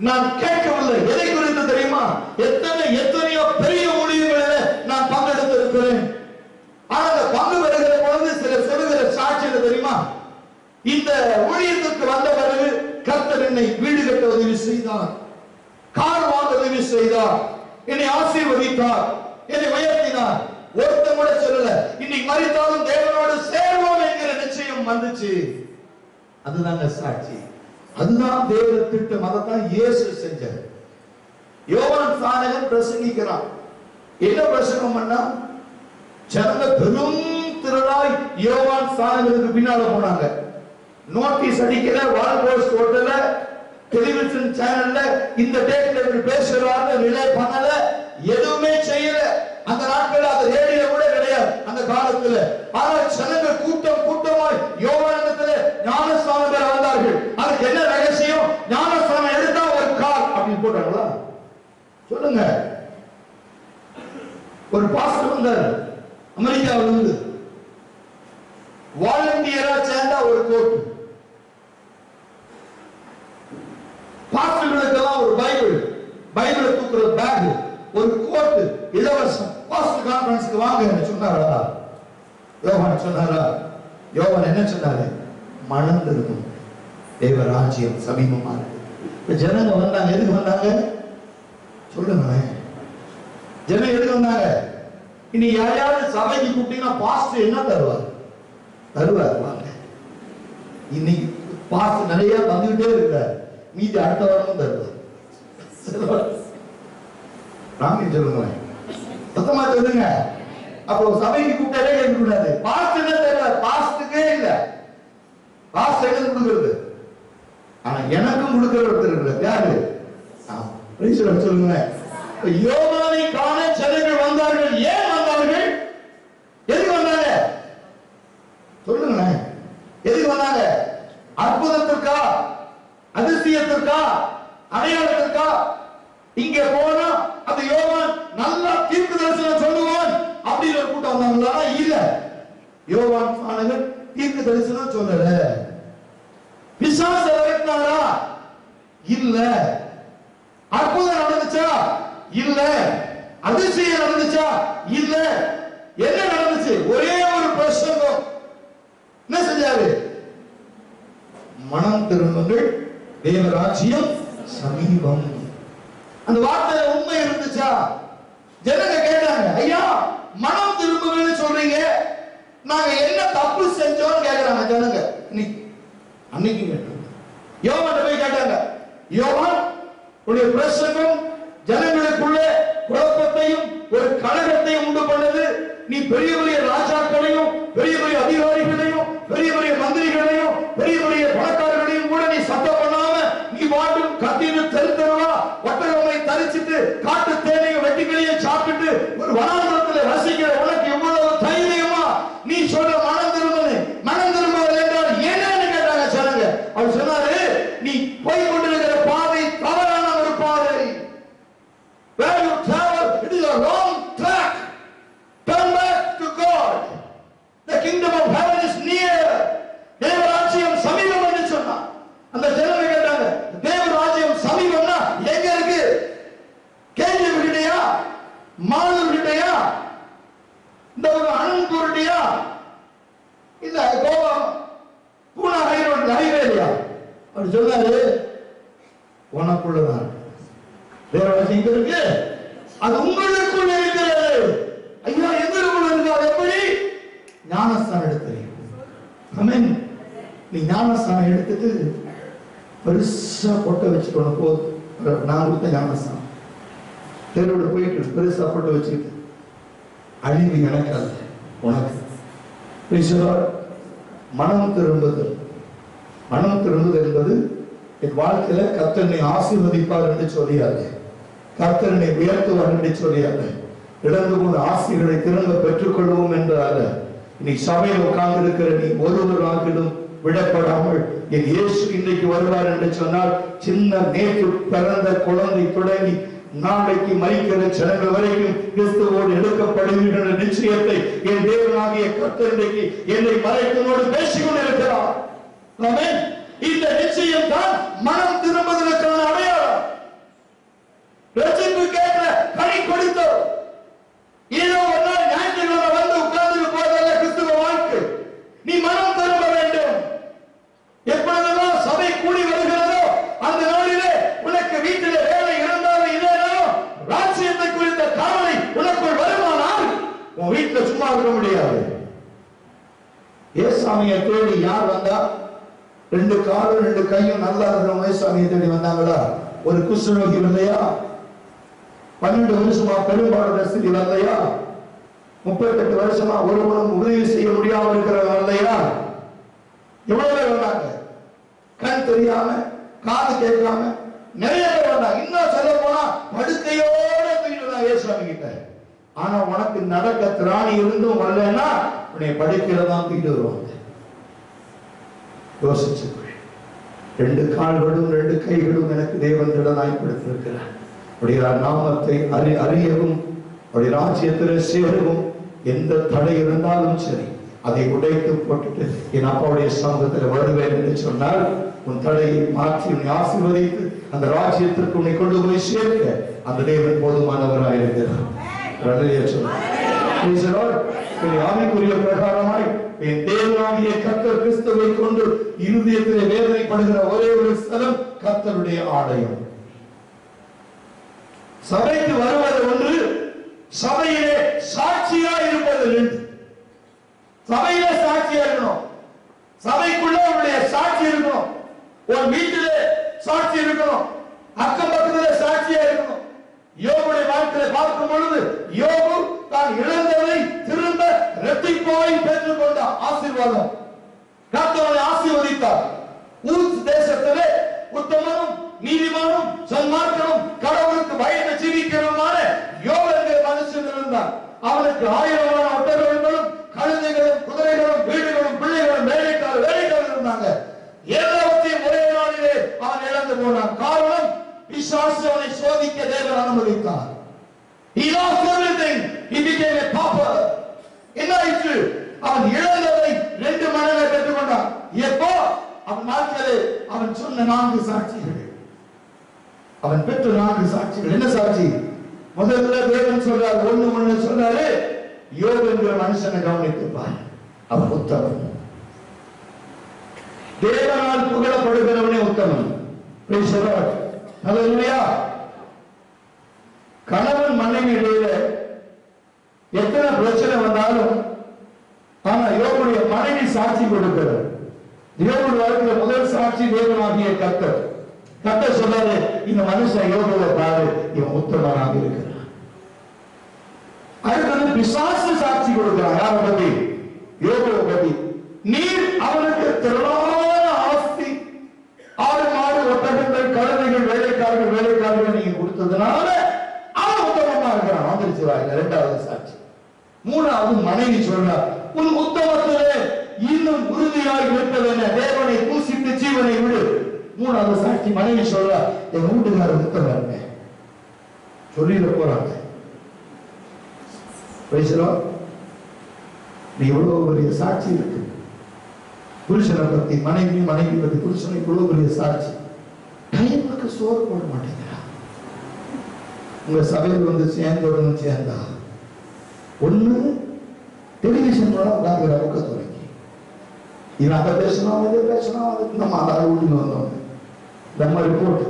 Speaker 1: நான் கேட்கவில்லை. எதை குறித்து தெரியுமா? எத்தனையோ பெரிய ஊழியர்களில் நான் பங்கெடுத்திருக்கிறேன். ஆனால் பங்கு பெறுகிற பொழுது சில சொல்லுகிற சாட்சியம் தெரியுமா? இந்த ஊழியத்திற்கு வந்த பிறகு கர்த்தர் என்னை வீடு கட்ட உதவி செய்தார், கார் வாங்க உதவி செய்தார், என்னை ஆசீர்வதித்தார், என்னை உயர்த்தினார். ஒருத்தன் கூட சொல்லல இன்னைக்கு மரித்தாலும் தேவனோடு சேர்வோம் என்கிற நிச்சயம் வந்துச்சு. அதுதாங்க சாட்சி, அதுதான் தேவ திட்டம், அதைத்தான் இயேசு செஞ்சார். யோவான் ஸ்நானகன் பிரசங்கிக்கிறான். என்ன பிரசங்கம் பண்ணா? ஜனங்க பெரும் திரளாய் யோவான் ஸ்நானகனுக்கு பின்னால போனாங்க. நோட்டீஸ் அடிக்கல, வால் போஸ்ட் ஓட்டல, டெலிவிஷன் சேனல்ல இந்த டேட்ல இப்படி பேசுறாங்க ரிலே பண்ணல, எதுவுமே செய்யல. அந்த நாட்கள் அது ரேடியோ கூட கிடையாது அந்த காலத்துல. ஆனால் ஜனங்க கூட்டம் கூட்டமாய் யோவானிடத்துல ஞானஸ்நானம் பெற வந்தார்கள். அதுக்கு என்ன ரகசியம்? ஞானஸ்நானம் எடுத்தா ஒரு கார் அப்படின்னு போட்டாங்களா? சொல்லுங்க. ஒரு பாஸ்டர் வந்தார் அமெரிக்காவில இருந்து, வாலண்டியரா சேர்ந்தா ஒரு கோட், பாஸ்டர்களுக்கெல்லாம் ஒரு பைபிளை தூக்குற பேக், ஒரு கோட் இலவசம். பாஸ்டர் கான்ஃபரன்ஸ்க்கு வாங்க சொன்னாரா? யோவான் சொன்னாரா? யோவான் என்ன சொன்னாரு? மனம் திரும்பும், தேவராஜ்யம் சமீபமா இருக்கு. ஜனங்க வந்தாங்க. எதுக்கு வந்தாங்க சொல்லுங்களேன்? ஜனங்க எதுக்கு வந்தாங்க? இனி யாரையாவது சபைக்கு கூப்பிட்டீங்கன்னா பாஸ்டர் என்ன தருவார்? வாங்க. இன்னைக்கு பாஸ்டர் நிறைய வந்துகிட்டே இருக்கிறார், மீதி அடுத்த வாரமும் தருவார். ராமி சொல்லுங்களேன், சுத்தமா சொல்லுங்க. அப்போ சபைக்கு கூப்பிட்டாலே கேட்க கூடாது. பாஸ்டர் என்ன தருவார்? பாஸ்டருக்கே இல்ல. பாஸ்டர் என்ன கொடுக்கிறது? ஆனா எனக்கும் கொடுக்கிற ஒருத்தர் இருக்கிறார். யாரு? சொல்லுங்க. யோவானை காண ஜனங்கள் வந்தார்கள். ஏன் வந்தார்கள்? எதுக்கு வந்தாங்க சொல்லுங்களேன்? எதுக்கு வந்தாங்க? அற்புதத்திற்கா, அதிசயத்திற்கா, அடையாளத்திற்கா? இங்க போனா அந்த யோவான் நல்லா தீர்க்க தரிசனம் சொல்லுவான் அப்படின்னு ஒரு கூட்டம் வந்தாங்களா? இல்ல. யோவான் ஆனவர் தீர்க்க தரிசனம் சொல்லல. பிசாசு விரட்டினாரா? இல்ல. அற்புதம் நடந்துச்சா? இல்ல. அதிசயம் நடந்துச்சா? இல்ல. என்ன நடந்துச்சு? ஒரே ஒரு பிரசங்கம். என்ன செஞ்சாரு? மனம் திரும்புங்கள், தேவராஜ்யம் சமீபம். அந்த வார்த்தையில உண்மை இருந்துச்சா? ஜனங்க கேட்டாங்க, ஐயா மனம் திரும்புங்கன்னு சொல்றீங்க, நாங்க என்ன தப்பு செஞ்சோம்னு கேக்குறாங்க ஜனங்க. அன்னைக்கு கேட்டாங்க. யோவான் போய் கேட்டாங்க, யோவான் உடைய பிரசங்கம் ஜனங்களுக்குள்ள குழப்பத்தையும் ஒரு கலகத்தையும் உண்டு பண்ணது. நீ பெரிய பெரிய ராஜாக்களையும் பெரிய பெரிய அதிகாரிகளையும் பெரிய பெரிய மந்திரிகளையும் பெரிய பெரிய பணக்காரர்களையும் கூட நீ சத்தம் பண்ணாம நீ வாட்டும் கத்தின்னு தெருத்தருவா ஒட்டகமை தரிச்சிட்டு காட்டு தேனையும் வெட்டிகளையும் சாப்பிட்டு ஒரு வனாந்தரத்துல ரசிக்கிற உனக்கு எவ்வளவு தைரியமா நீ சொல்ற மனம் திரும்புது? மனம் திரும்புவது என்றால் என்னன்னு கேட்டாங்க ஜனங்க. அவர் சொன்னாரு, நீ போய் கொண்டிருக்கிற பாதை தவறான ஒரு பாதை. Where you travel, it is a wrong track. Turn back to God. The kingdom of heaven is near. தேவராஜ்யம் சமீபம் என்று சொன்னார். அந்த ஜனங்க கேட்டாங்க, தேவராஜ்யம் சமீபம்னா எங்க இருக்கு? கேஜிஎம் கிட்டயா? மாலூர் கிட்டயா? இந்த ஒரு அனந்தூர்டியா? இல்ல கோவா பூனா ஹைவேலியா? அவர் சொன்னாரு, உனக்குள்ளதான் தேவராஜ்யம் இருக்கு, அது உங்களுக்குள்ள இருக்கிறது. ஐயா எங்களுக்குள்ள இருக்கு. அது எப்படி? ஞானஸ்தானம் எடுத்து. ஆமென். நீ ஞானஸ்தானம் எடுத்துட்டு பெருசா பொட்டை வச்சுக்கணும். போதும், நான் கொடுத்த ஞானஸ்தானம் தெருவில் போயிட்டு பெருசா பொட்டை வச்சுக்கிட்டு அழிவு எனக்கு அல்ல உனக்கு. மனம் திரும்புதல். மனம் திரும்புதல் என்பது என் வாழ்க்கையில கர்த்தனை ஆசீர்வதிப்பார் என்று சொல்லியாரு, கர்த்தனை உயர்த்துவார் என்று சொல்லியாரு, இழந்து போன ஆசைகளை திரும்ப பெற்றுக் கொள்வோம் என்றால நீ சபையில் உட்கார்ந்து இருக்கிற நீ ஒருவராகிலும் விடப்படாமல் என் இயேசு இன்றைக்கு வருவார் என்று சொன்னால், சின்ன நேற்று பிறந்த குழந்தை தொடங்கி நாளைக்கு மரிக்கிற ஜனங்கள் வரைக்கும் கிறிஸ்துவோடு எடுக்கப்படுகின்ற நிச்சயத்தை என் தேவனாகிய கர்த்தர் இன்றைக்கு என்னை மறைத்தனோடு பேசிக் கொண்டிருக்கிறார். ஆமென். இந்த நிச்சயம் தான் மனம் திரும்புவதற்கான அடையாளம். ரட்சிப்பு கேட்கிற கனி கொடுத்தோம். ஏதோ ஒரு நாள் ஞாயிற்றுக்கிழமை வந்து உட்கார்ந்து போவதல்ல கிறிஸ்துவ வாழ்க்கை. நீ மனம் திரும்ப வேண்டும். எப்பொழுதெல்லாம் சபை கூடி வருகிறதோ அந்த நாளிலே உனக்கு வீட்டிலே வேலை இருந்தாலும் இல்லைனாலும் ராஜ்யத்தை குறித்த கவலை உனக்குள் வருமானால் உன் வீட்டில் சும்மா இருக்க முடியாது. ஏசாமியை தேடி யார் வந்தா? ரெண்டு காலும் ரெண்டு கையும் நல்லா இருக்கிற ஏசாமியை தேடி வந்தாங்களா? ஒரு குஷ்டரோகி இல்லையா? 12 வருஷமா பெரும்பாடு ஸ்திதி வரலையா? 38 வருஷமா ஒருவனும் உதவி செய்ய முடியாம இருக்கிறவங்க இல்லையா? எவ்வளவு பேர் வந்தாங்க? கண் தெரியாம, காது கேட்காம நிறைய பேர் வந்தாங்க. இன்னும் சொல்ல போனா படுக்கையோட தூக்கிட்டு ஏசாமி கிட்ட. ஆனா உனக்கு நடக்க திராணி இருந்தும் வரலன்னா உன்னை படுக்கையில்தான் தூக்கிட்டு வருவாங்க. யோசிச்சு, 2 கால்களும் 2 கைகளும் எனக்கு தேவன் திடனாய்ப்படுத்திருக்கிறார். அவருடைய நாமத்தை அறியவும் அவருடைய ராஜ்யத்தில் சேரவும் எந்த தடை இருந்தாலும் சரி அதை உடைத்து போட்டுட்டு என் அப்பாவுடைய சமூகத்தில் வருவேன் என்று சொன்னால் உன் தடையை மாற்றி உன்னை ஆசீர்வதித்து அந்த ராஜ்யத்திற்கு உன்னை கொண்டு போய் சேர்க்க அந்த தேவன் போதுமானவராயிருக்கிறார். ஆவிக்குரிய பிரகாரமாய் என் தேவனாகிய கர்த்தர் கிறிஸ்துவை கொண்டு இருதயத்திலே வேதனைப்படுகிற ஒரே ஒரு ஸ்தலம் கர்த்தருடைய ஆலயம். சபைக்கு வருவது ஒன்று, சபையிலே சாட்சியா இருப்பது ரெண்டு. சபையிலே சாட்சியா இருக்கணும், சபைக்குள்ள உங்களுடைய சாட்சி இருக்கணும், ஒரு வீட்டிலே சாட்சி இருக்கணும், அக்கம் பக்கத்திலே சாட்சியா இருக்கணும். யோபுடைய வாழ்க்கையை பார்க்கும் பொழுது யோபு தான் இழந்ததை திரும்ப இரட்டிப்பாய் பெற்றுக் கொண்ட ஆசீர்வாதம் கர்த்தரை ஆசீர்வதித்தார். ஊஸ் தேசத்திலே உத்தமனும் நீதிமானும் சன்மார்க்கனும் கடவுளுக்கு பயந்து ஜீவிக்கிறவருமான யோபு என்கிற மனுஷன் இருந்தார். அவனுக்கு 1000 ஒட்டகங்களும் கழுதைகளும் குதிரைகளும் வீடுகளும் பிள்ளைகளும் வேலைக்காரர் இருந்தாங்க. எல்லாவற்றையும் ஒரே நாளிலே அவன் இழந்து போனான். காரணம், பிசாசு அவனை சோதிக்க தேவன் அனுமதித்தார். He lost everything. He became a pauper. என்ன ஆயிற்று? அவன் இழந்ததை 2 மடங்கு பெற்றுக்கொண்டான். எப்போ? அவன் வாழ்க்கையிலே அவன் சொன்ன 4 சாட்சிகள், அவன் பெற்ற 4 சாட்சிகள். என்ன சாட்சி? முதல்ல தேவன் சொல்றார், ஒண்ணு சொல்றாரு, யோபு என்கிற மனுஷனை கவனித்துப்பார், அவன் உத்தமன், தேவனால் புகழப்படுகிறவனே உத்தமன். Praise the Lord. Hallelujah. கணவன் மனைவி இடையில எத்தனை பிரச்சனை வந்தாலும், ஆனா யோபுடைய மனைவி சாட்சி கொடுக்கிறார். யோபுடைய வாழ்க்கையில முதல் சாட்சி தேவனாகிய கர்த்தர். கர்த்தர் சொல்றாரு, இந்த மனுஷன் யோபுவை பாரு, இவன் உத்தமனாக இருக்கிறான். அடுத்தது பிசாசு சாட்சி கொடுக்கிறான். யார பத்தி? யோபுவை பத்தி. நீர் அவனுக்கு திரளான ஆஸ்தி, ஆடு மாடு ஒட்டகங்கள் கழுதைகள் வேலைக்காரர்கள் நீங்க கொடுத்ததுனால அவன் உத்தமமா இருக்கிறான். வந்துருச்சு வாயில 2வது சாட்சி. 3வது மனைவி சொல்றார், உன் உத்தமத்திலே இன்னும் உறுதியாய் இருப்பது என்ன? தேவனை பூசித்து ஜீவனை விடு. 3வது சாட்சி மனைவி சொல்றார், என் வீட்டுக்காரர் உத்தமர் சொல்லிட போறாங்க. பேசுறோம், நீ எவ்வளவு பெரிய சாட்சி இருக்கு. புருஷனை பத்தி மனைவி பத்தி புருஷனை இவ்வளவு பெரிய சாட்சி. டைமுக்கு சோறு போட மாட்டேங்கிறா. உங்க சபையில் வந்து சேர்ந்தா ஒண்ணு டெலிவிஷன் உட்காந்துக்கிற முக்க துறைக்கு இவன் அதை பேசணும் இதை பேசணும். நம்ம அதை வீட்டுக்கு வந்தோம். நம்ம ரிப்போர்ட்,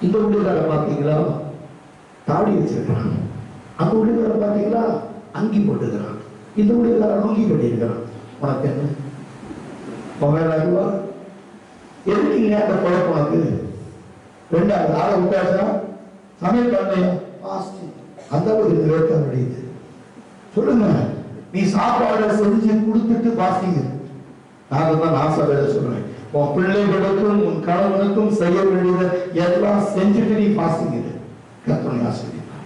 Speaker 1: இந்த வீட்டுக்கார பார்த்தீங்களா தாடி வச்சிருக்கிறான், அந்த வீட்டுக்கார பார்த்தீங்களா அங்கி போட்டுக்கிறான், இந்த வீட்டுக்கார நொங்கி கட்டியிருக்கிறான். உனக்கு என்ன பொங்கலாகுவா? எதுக்குங்க அந்த குழப்பம் உனக்கு? 2வது ஆளை விட்டாச்சா சமையல் பண்ணையா அந்த ஒரு நிறைவேற்ற முடியுது. சொல்லுங்க, நீ சாப்பாடு செஞ்சு கொடுத்துட்டு பாஸ்டிங். நான் சபையில சொல்றேன், உன் பிள்ளைகளுக்கும் உன் கணவனுக்கும் செய்ய வேண்டியதை எல்லாம் செஞ்சுட்டு நீ பாஸ்டிங் இரு. கர்த்தரை ஆசீர்வதிப்பார்.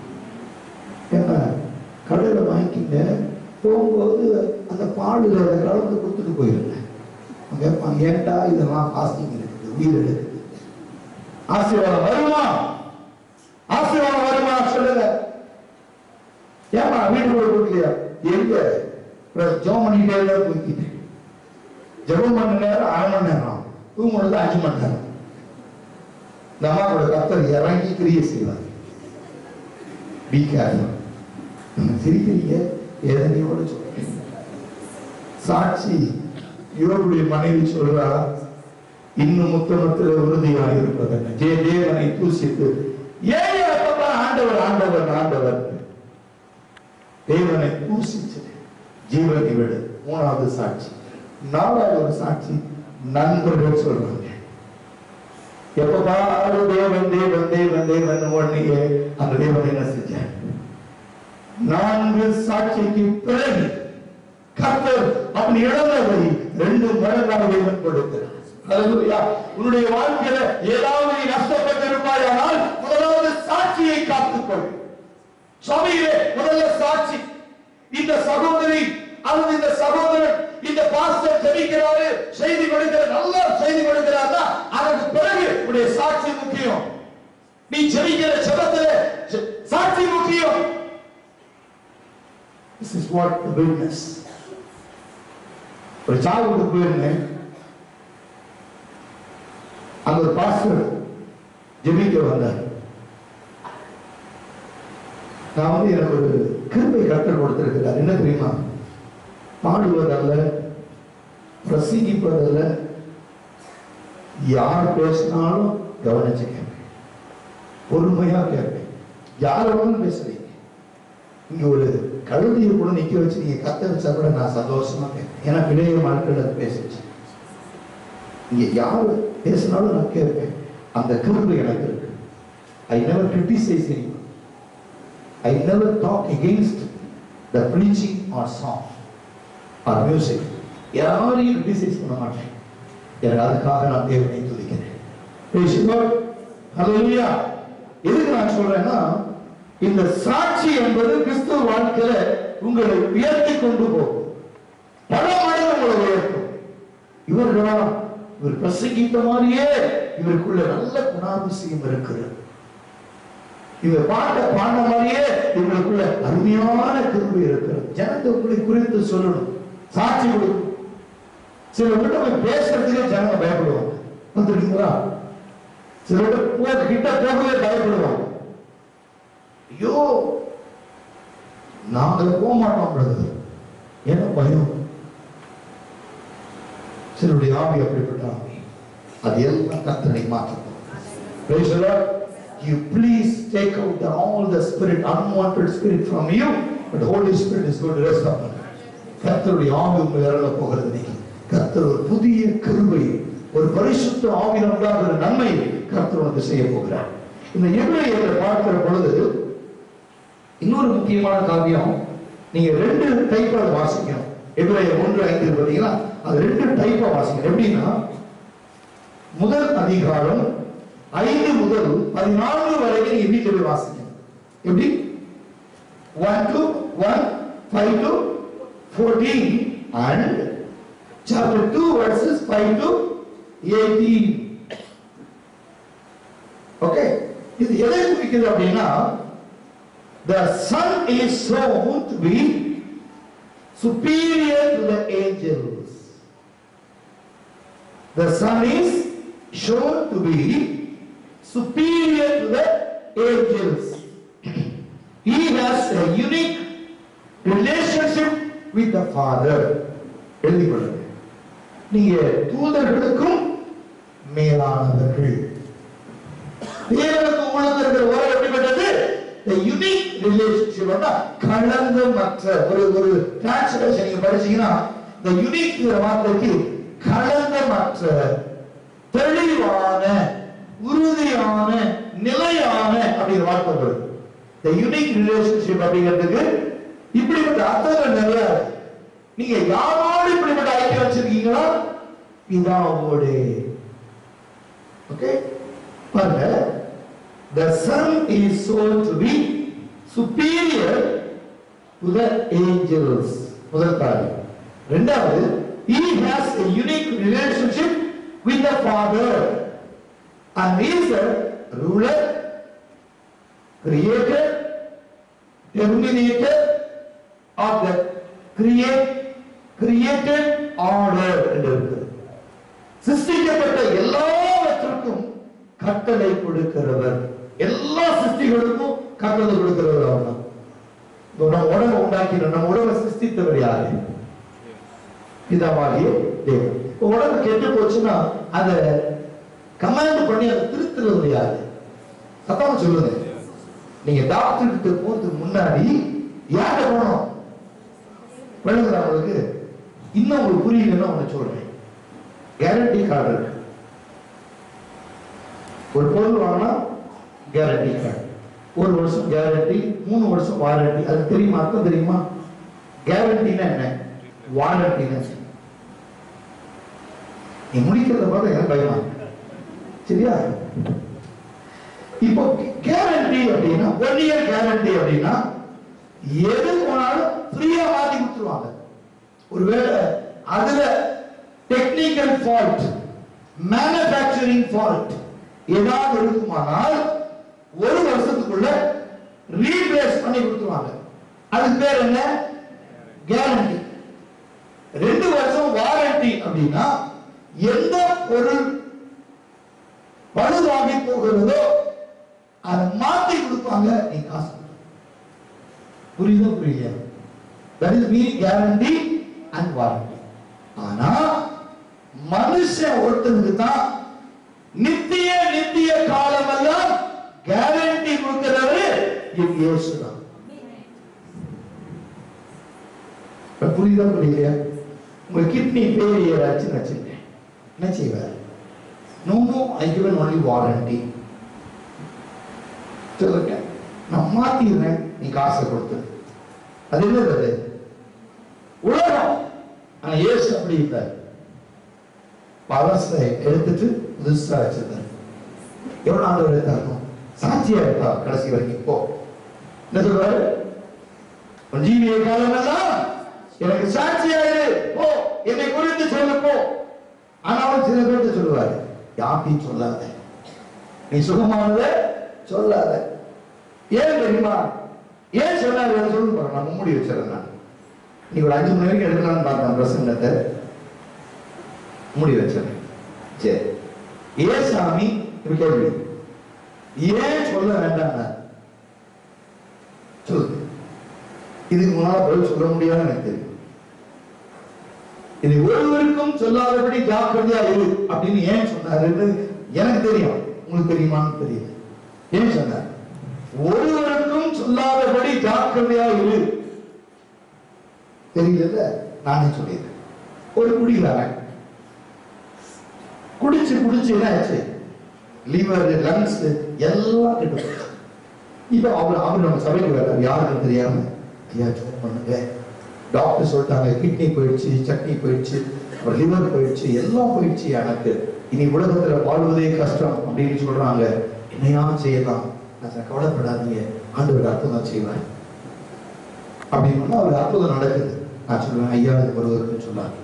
Speaker 1: ஏன்னா கடையில் வாங்கிக்கிங்க, போகும்போது அந்த பாலில் அதை கலந்து கொடுத்துட்டு போயிருந்தேன். ஏன்டா இதெல்லாம் பாஸ்டிங் இருக்குது, உயிர் எடுக்குது. ஆசீர்வாதம் வருமா? ஆசீர்வாதம் வருமா? சொல்லுங்க. ஏமா வீட்டுக்குள்ள கொடுக்கலையா? எங்க ஜெபம் பண்ணிட்டே தூக்கிட்டு, ஜெபம் பண்ண நேரம் 1/2 மணி நேரம், தூங்குறது 5 மணி நேரம். இந்த அம்மா கூட கர்த்தர் இறங்கி கிரியை செய்வார். சிரிக்கிறீங்க, எதனையோட சொல்றீங்க. சாட்சி யோபுடைய மனைவி சொல்றா, இன்னும் உத்தமத்தில் உறுதியாக இருப்பது தேவனை தூசித்து ஆண்டவர் தேவனை தூசிச்சு ஜீவனை விடு. 3வது சாட்சி. 4வது சாட்சி நண்பர்கள் சொல்றாங்க, எப்ப பாரு தேவன் தேவன் தேவன் தேவன் உடனே அந்த தேவன் என்ன செஞ்சார்? 4 சாட்சிக்கு பிறகு கர்த்தர் அவன் இழந்ததை 2 மடங்காக தேவன் கொடுக்கிறார். ஹல்லேலூயா. உன்னுடைய வாழ்க்கையில ஏதாவது நீ நஷ்டப்பட்டிருப்பாயானால் முதலாவது சாட்சியை காத்துக்கொள். சபையிலே முதல்ல சாட்சி. இந்த சகோதரி அல்லது இந்த சகோதரன், இந்த பாஸ்டர் ஜெபிக்கிறாரு, செய்தி கொடுக்கிறார், நல்ல செய்தி கொடுக்கிறார்னா அதற்கு பிறகு உன்னுடைய சாட்சி முக்கியம். நீ ஜெபிக்கிற ஜெபத்திலே சாட்சி முக்கியம். This is what the witness. ஒரு சாவுக்கு போயிருந்தேன். அங்க ஒரு பாஸ்டர் ஜெபிக்க வந்தார். நான் வந்து எனக்கு ஒரு கிருபை கற்றுக் கொடுத்திருக்கிறார். என்ன தெரியுமா? பாடுவதல்ல, பிரசங்கிப்பதல்ல, யார் பேசினாலும் கவனிச்சு கேட்பேன், பொறுமையா கேட்பேன். யாரோட பேசுறீங்க, இங்க ஒரு கழுதியை கூட நிக்க வச்சு நீங்க கத்த வச்சா கூட நான் சந்தோஷமா கேட்பேன். ஏன்னா பிள்ளைய நாட்கள் அது பேசிச்சு. இங்க யாரு பேசினாலும் நான் கேட்பேன். அந்த கிருபை எனக்கு இருக்கு. I never criticize anyone. I never talk against the preaching or song or music. யாரையும் criticize பண்ண மாட்டேன். எனக்கு அதுக்காக நான் தேவனை துதிக்கிறேன். Praise God. Hallelujah. எதுக்கு நான் சொல்றேன்னா, இந்த சாட்சி என்பது கிறிஸ்துவ வாழ்க்கையில உங்களை உயர்த்தி கொண்டு போகும். பல மடங்கு உங்களை உயர்த்தும். இவர் பிரசங்கித்த மாதிரியே இவருக்குள்ள நல்ல குணாதிசயம் இருக்கிறது. இவர் பாடின மாதிரியே இவங்களுக்குள்ள அருமையான கிருபை இருக்கிறது. ஜனத்தை உங்களை குறித்து சொல்லணும், சாட்சி கொடுக்கணும். சில விட பேசுறதுக்கே ஜனங்க பயப்படுவாங்க. வந்துருக்கீங்களா? சில விட கிட்ட போகவே பயப்படுவாங்க. ஐயோ நாங்கள் போக மாட்டோம், ஏன்னா பயம். சிலருடைய ஆவி அப்படிப்பட்ட ஆவி. அது எல்லாம் கர்த்தரை மாற்றணும். Praise the Lord. You please take out all the spirit, unwanted spirit from you, but the Holy Spirit is going to rest upon you. கர்த்தருடைய ஆவி உங்களை இறங்க போகிறது. இன்னைக்கு கர்த்தர் ஒரு புதிய கிருபை, ஒரு பரிசுத்த ஆவியினால் உண்டாகிற நன்மை கர்த்தர் உனக்கு செய்ய போகிறார். இந்த எபிரேயரை பார்க்கிற பொழுது இன்னொரு முக்கியமான காரியம், நீங்க 2 டைப்பா வாசிக்கணும். எபிரேயர் 1:5 பார்த்தீங்கன்னா அது 2 டைப்பா வாசிக்கணும். எப்படின்னா, முதல் அதிகாரம் 5 முதல் 14 வரைக்கும் நீங்க வீட்டில் போய் வாசிக்கணும். எப்படி? 1 to 1, 5 to 14 and chapter 2 verses 5 to 18. Okay, இது எதை குறிக்கிறது அப்படின்னா, the son is shown to be superior to the angels. The son is shown to be superior to the angels. He has a unique relationship with the Father. எழுதி கொள்ளுங்க. நீங்க தூதர்களுக்கும் மேலானவர்கள். தேவனுக்கு உங்களுக்கு இருக்கிற உறவு எப்படிப்பட்டது? The unique relationship. கலங்கமற்ற ஒரு translation நீங்க படிச்சீங்கன்னா, the unique வார்த்தைக்கு கலங்கமற்ற, தெளிவான, உறுதியான, நிலையான அப்படிங்கிற வார்த்தை வருது. The unique relationship அப்படிங்கிறதுக்கு இப்படிப்பட்ட அர்த்தங்கள் நிறைய. நீங்க யாரோடு இப்படிப்பட்ட ஐக்கியம் வச்சிருக்கீங்களா? பிதாவோடு. ஓகே, பாருங்க. The son is shown to be superior to the angels. முதல் காரியம். இரண்டாவது, he has a unique relationship with the Father and he is a ruler, creator, terminator of the created order. சிருஷ்டிக்கப்பட்ட எல்லாவற்றுக்கும் கட்டளை கொடுக்கிறவர். எல்லா சிருஷ்டிகளுக்கும் கட்டளை கொடுக்கிறவர் அவர் தான். நம்ம உடம்பை உண்டாக்கின, நம்ம உடம்பை சிருஷ்டித்தவர் யாரு? பிதாவாகிய தேவன். உடம்பு கெட்டு போச்சுன்னா அதை கமாண்ட் பண்ணி அதை திருத்துறது யாரு? சத்தமா சொல்லுங்க. நீங்க டாக்டர் கிட்ட போறதுக்கு முன்னாடி யார்கிட்ட போனோம்? விளங்குதா உங்களுக்கு? இன்னும் உங்களுக்கு புரியலன்னா ஒண்ணு சொல்றேன். கேரண்டி கார்டு இருக்கு. ஒரு பொருள் வாங்கினா கேரண்டி கார்டு, 1 வருஷம் கேரண்டி, 3 வருஷம் வாரண்டி. அது தெரியுமா? அர்த்தம் தெரியுமா? கேரண்டினா என்ன, வாரண்டினா நீ முடிக்கிறத பார்த்து எனக்கு பயமா. சரியா? இப்போ கேரண்டி அப்படின்னா, 1 இயர் கேரண்டி அப்படின்னா எது போனாலும் ஃப்ரீயா மாத்தி கொடுத்துருவாங்க. ஒருவேளை அதுல டெக்னிக்கல் ஃபால்ட், மேனுஃபேக்சரிங் ஃபால்ட் ஏதாவது இருக்குமானால் 1 வருஷத்துக்குள்ள ரீப்ளேஸ் பண்ணி கொடுத்துருவாங்க. அதுக்கு பேர் என்ன? கேரண்டி. 2 வருஷம் வாரண்டி அப்படின்னா எந்த பொருள் பழுதாகி போகிறதோ அதை மாத்தி கொடுப்பாங்க. நீ காசு புரியல. That is mean guarantee and warranty. ஆனா மனுஷன் ஒருத்தனுக்கு தான் நித்திய காலமெல்லாம் கேரண்டி கொடுக்கிறவரு இயேசு தான். புரியுதா புரியலையா? உங்க கிட்னி ஃபெயிலியர் ஆச்சுன்னு வச்சுக்கேன், என்ன செய்வார்? No I given only warranty. சொல்லுங்க, நான் மாத்திடுறேன், நீ காசை கொடுத்து. அது என்னது? உலகம். ஆனா இயேசு அப்படி இல்லை. பழசை எடுத்துட்டு புதுசா வச்சிருந்தார். எவ்வளவு நாள் எடுத்தாலும் சாட்சியா இருக்கா கடைசி வரைக்கும். போ, என்ன சொல்றாரு? ஜீவிய காலம் எல்லாம் எனக்கு சாட்சியாயிரு, போ, என்னை குறித்து சொல்லு, போ. ஆனாலும் சில பேர்த்து சொல்லுவாரு, யார்ட்டையும் சொல்லாத, நீ சுகமானத சொல்லாத. ஏன் தெரியுமா? ஏன் சொல்லாத சொல்லு பாருங்க. நான் முடி வச்சிருந்தேன். நான் நீ ஒரு 5 மணி வரைக்கும் எடுக்கலாம்னு பார்த்தேன் பிரசங்கத்தை, முடி வச்சிருந்தேன். சரி, ஏன் சாமி கேள்வி, ஏன் சொல்ல வேண்டாம் சொல்லு. இதுக்கு முன்னால பதில் சொல்ல முடியாது எனக்கு தெரியும். இது ஒருவருக்கும் சொல்லாதபடி ஜாக்கிரதையா இரு அப்படின்னு ஏன் சொன்னாருன்னு எனக்கு தெரியும். உங்களுக்கு தெரியுமான்னு தெரியல. ஏன் சொன்னார்? ஒருவருக்கும் சொல்லாதபடி ஜாக்கிரதையா இரு. தெரியல, நானே சொல்லிடுறேன். ஒரு குடிகாரன் குடிச்சு என்ன ஆச்சு? லிவர், லங்ஸ் எல்லாம் கெட்டு போச்சு. இப்ப அவர் நம்ம சபைக்கு வர்றாரு, யாருக்கும் தெரியாம, ஐயா ஜோம் பண்ணுங்க, டாக்டர் சொல்லிட்டாங்க கிட்னி போயிடுச்சு, சட்னி போயிடுச்சு, ஒரு லிவர் போயிடுச்சு, எல்லாம் போயிடுச்சு, எனக்கு இனி உலகத்துல வாழ்வதே கஷ்டம் அப்படின்னு சொல்றாங்க, என்னையா செய்யலாம்? நான் கவலைப்படாதீங்க, ஆண்டவர் அற்புதம் செய்வார் அப்படின்னு அவர் அற்புதம் நடக்குது. நான் சொல்லுவேன், ஐயா இது ஒருவருக்குன்னு சொன்னாங்க.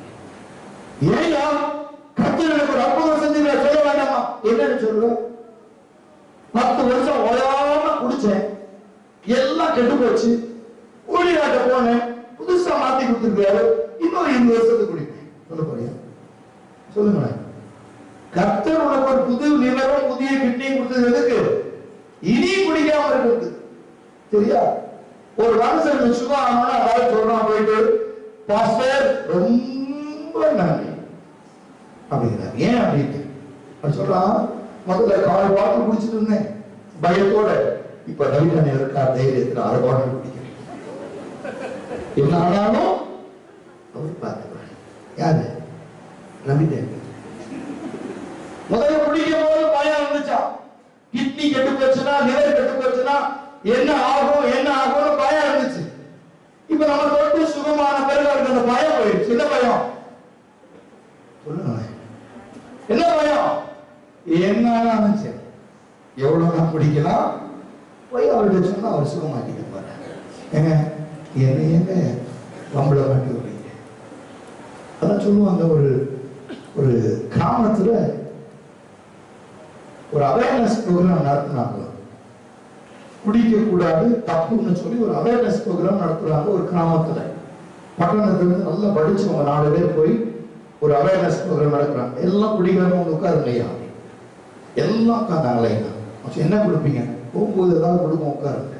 Speaker 1: ஏயா கர்த்தர் எனக்கு ஒரு அற்புதம் செஞ்சு சொல்ல வேண்டாமா? என்னன்னு சொல்லுவேன்? 10 வருஷம் ஓயாம குடிச்சேன், எல்லாம் கெட்டு போச்சு, ஊழியாட்ட போனேன், புதுசா மாத்தி கொடுத்துருக்காரு, இன்னொரு 20 வருஷத்துக்கு குடிப்பேன். சொல்ல போறியா? சொல்லுங்க. கர்த்தர் உனக்கு ஒரு புது லிவரும் புதிய கிட்னியும் கொடுத்தது எதுக்கு? இனி குடிக்காம இருக்கிறது. சரியா? ஒரு மனுஷன் சுகம் ஆகணும்னா அதாவது சொல்றான் போயிட்டு, பாஸ்டர் ரொம்ப நன்றி அப்படிங்கிறார். ஏன் அப்படின்னு சொல்றான், முதல்ல 4 பாட்டில் குடிச்சிட்டு இருந்தேன் பயத்தோட, இப்ப ரவிகண்ண இருக்கா தைரியத்துல 6 பாட்டில் குடிக்கிறேன். என்ன ஆனாலும் அவர் பார்த்துக்கிறார். யாரு? ரவிதேவன். முதல்ல குடிக்கும் போது பயம் இருந்துச்சா, கிட்னி கெட்டு போச்சுன்னா, லிவர் கெட்டு போச்சுன்னா என்ன ஆகும்னு பயம் இருந்துச்சு. இப்ப நம்ம தொட்டு சுகமான பிறகு அவருக்கு அந்த பயம் போயிடுச்சு. என்ன பயம்? சொல்லுங்க, என்ன பயம்? என்ன சரி, எவ்வளவு நான் குடிக்கலாம், போய் அவர்கிட்ட சொன்னா அவர் சுகமாக்கிக்க போறாரு. ஏங்க என்ன வம்பளை மாட்டி விடுறீங்க? அதான் சொல்லுவாங்க, ஒரு கிராமத்துல ஒரு அவேர்னஸ் ப்ரோக்ராம் நடத்தினாங்க. குடிக்க கூடாது தப்புன்னு சொல்லி ஒரு அவேர்னஸ் ப்ரோக்ராம் நடத்துறாங்க ஒரு கிராமத்துல. பட்டணத்துல இருந்து நல்லா படிச்சவங்க 4 பேர் போய் ஒரு அவேர்னஸ் ப்ரோக்ராம் நடத்துறாங்க. எல்லாம் குடிக்காம உட்காருங்கய்யா, எல்லாம் உட்காந்தாங்களே. என்ன கொடுப்பீங்க? போகும்போது ஏதாவது கொடுக்கும், உட்காருங்க.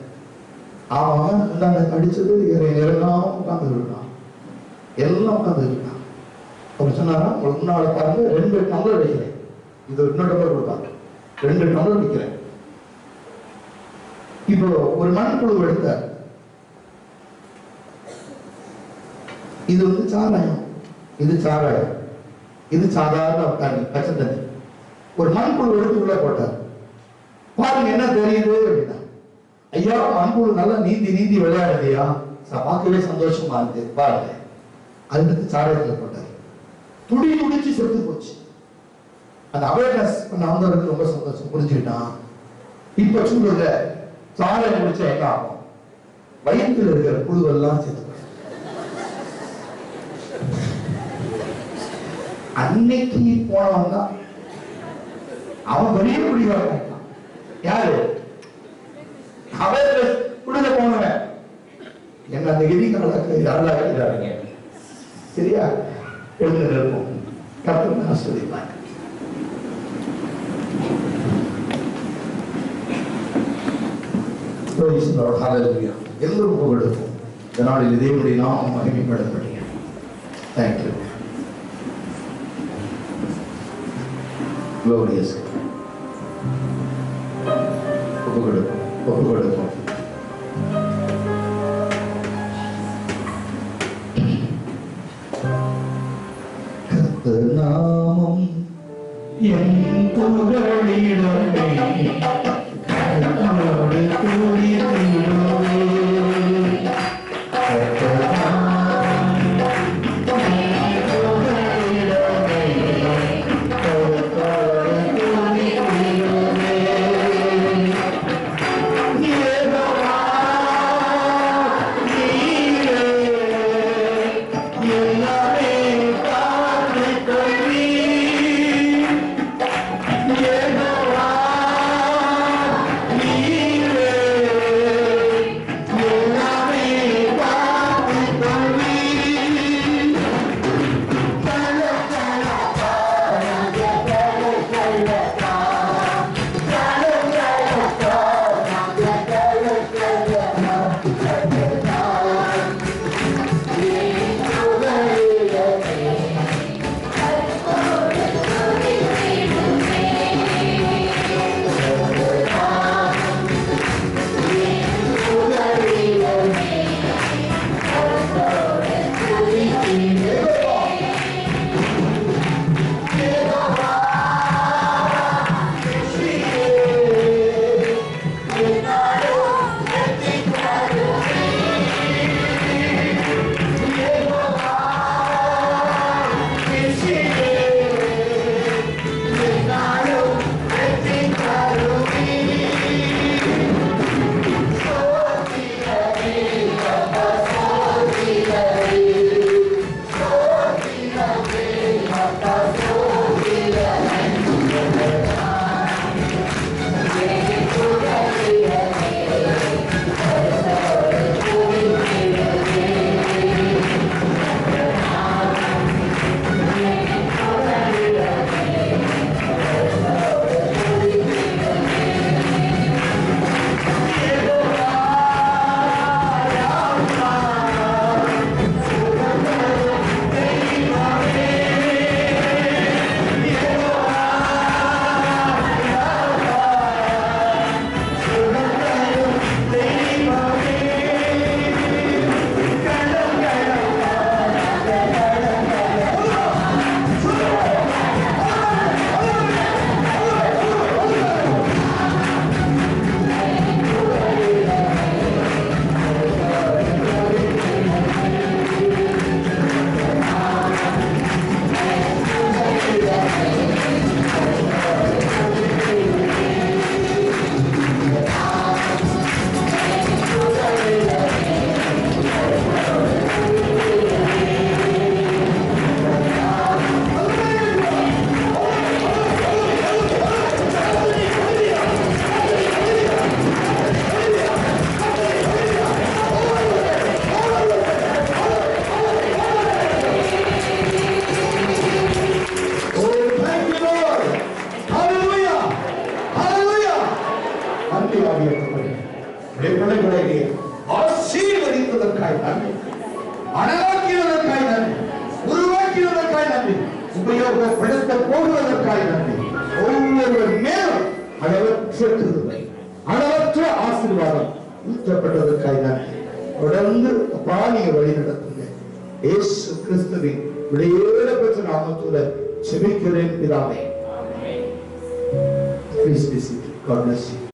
Speaker 1: அவன் முந்தாண்ட அடிச்சது எல்லாம் உட்கார்ந்து இருக்கான், எல்லாம் உட்கார்ந்து இருக்கான். அவர் சொன்னாரா, உங்களுக்கு முன்னால பாருங்க 2 டம்ளர் வைக்கிறேன், இது இன்னொரு டம்ளர் கொடுப்பாங்க, 2 டம்ளர் வைக்கிறேன். இப்போ ஒரு மண்புழு எடுத்தார், இது சாராயம், இது சாராயம், இது சாதாரண தண்ணி, பச்சை தண்ணி. ஒரு மண்புழு எடுத்து உள்ள போட்டார். பாருங்க என்ன தெரியுது அப்படின்னா, ஐயா மண்புழு நல்லா நீந்தி விளையாடுதையா, பார்க்கவே சந்தோஷமா இருக்கு பாருங்க. அதுக்கு சாராயத்துல போட்டார், துடிச்சு செத்து போச்சு. அந்த அவேர்னஸ் பண்ண வந்தவருக்கு ரொம்ப சந்தோஷம், புரிஞ்சுக்கிட்டான். இப்ப சொல்லுங்க, சாராயம் குடிச்சா என்ன ஆகும்? வயிற்றுல இருக்கிற புழுவெல்லாம் செத்து. அன்னைக்கு போனவன் தான் அவன் பெரிய குடிகாரன். யாரு? அவர் குடிக்க போனவன். என்ன அந்த எதி கணக்கு யாராங்க? சரியா? எழுந்து நிற்போம். கர்த்தர் ஆசீர்வதிப்பார். Praise the Lord. Hallelujah. எல்லோரும் புகழும். இதனால் இதேனுடைய நாமம் மகிமைப்படுத்தப்படுகிறது. தேங்க்யூ. Glorious. ஒப்பு கொடுப்போம். கர்த்தர் நாமம் என் புகழிடமே, கர்த்தரோடு கூடி திரிவோமே. கர்த்தர் நாமம் என் புகழிடமே, கர்த்தரோடு கூடி திரிவோமே. யெகோவா நீரே எல்லாமே பார்த்துக்கொள்வீர். யெகோவா நீரே எல்லாமே பார்த்துக்கொள்வீர். ஆசீர்வதித்ததற்காய் நன்றி, அழகாக்கியதற்காய் நன்றி, உருவாக்கியதற்காய் நன்றி, உபயோகப்படுத்த போடுவதற்காய் நன்றி. ஒவ்வொருவர் மேலும் அளவற்ற கிருபை, அளவற்ற ஆசீர்வாதம் ஊற்றப்பட்டதற்காய் நன்றி. தொடர்ந்து அப்பா நீங்க வழி நடத்துங்க. இயேசு கிறிஸ்துவின் விலையேற பெற்ற நாமத்தோட செபிக்கிறேன் பிதாவே. Please be seated. God bless you.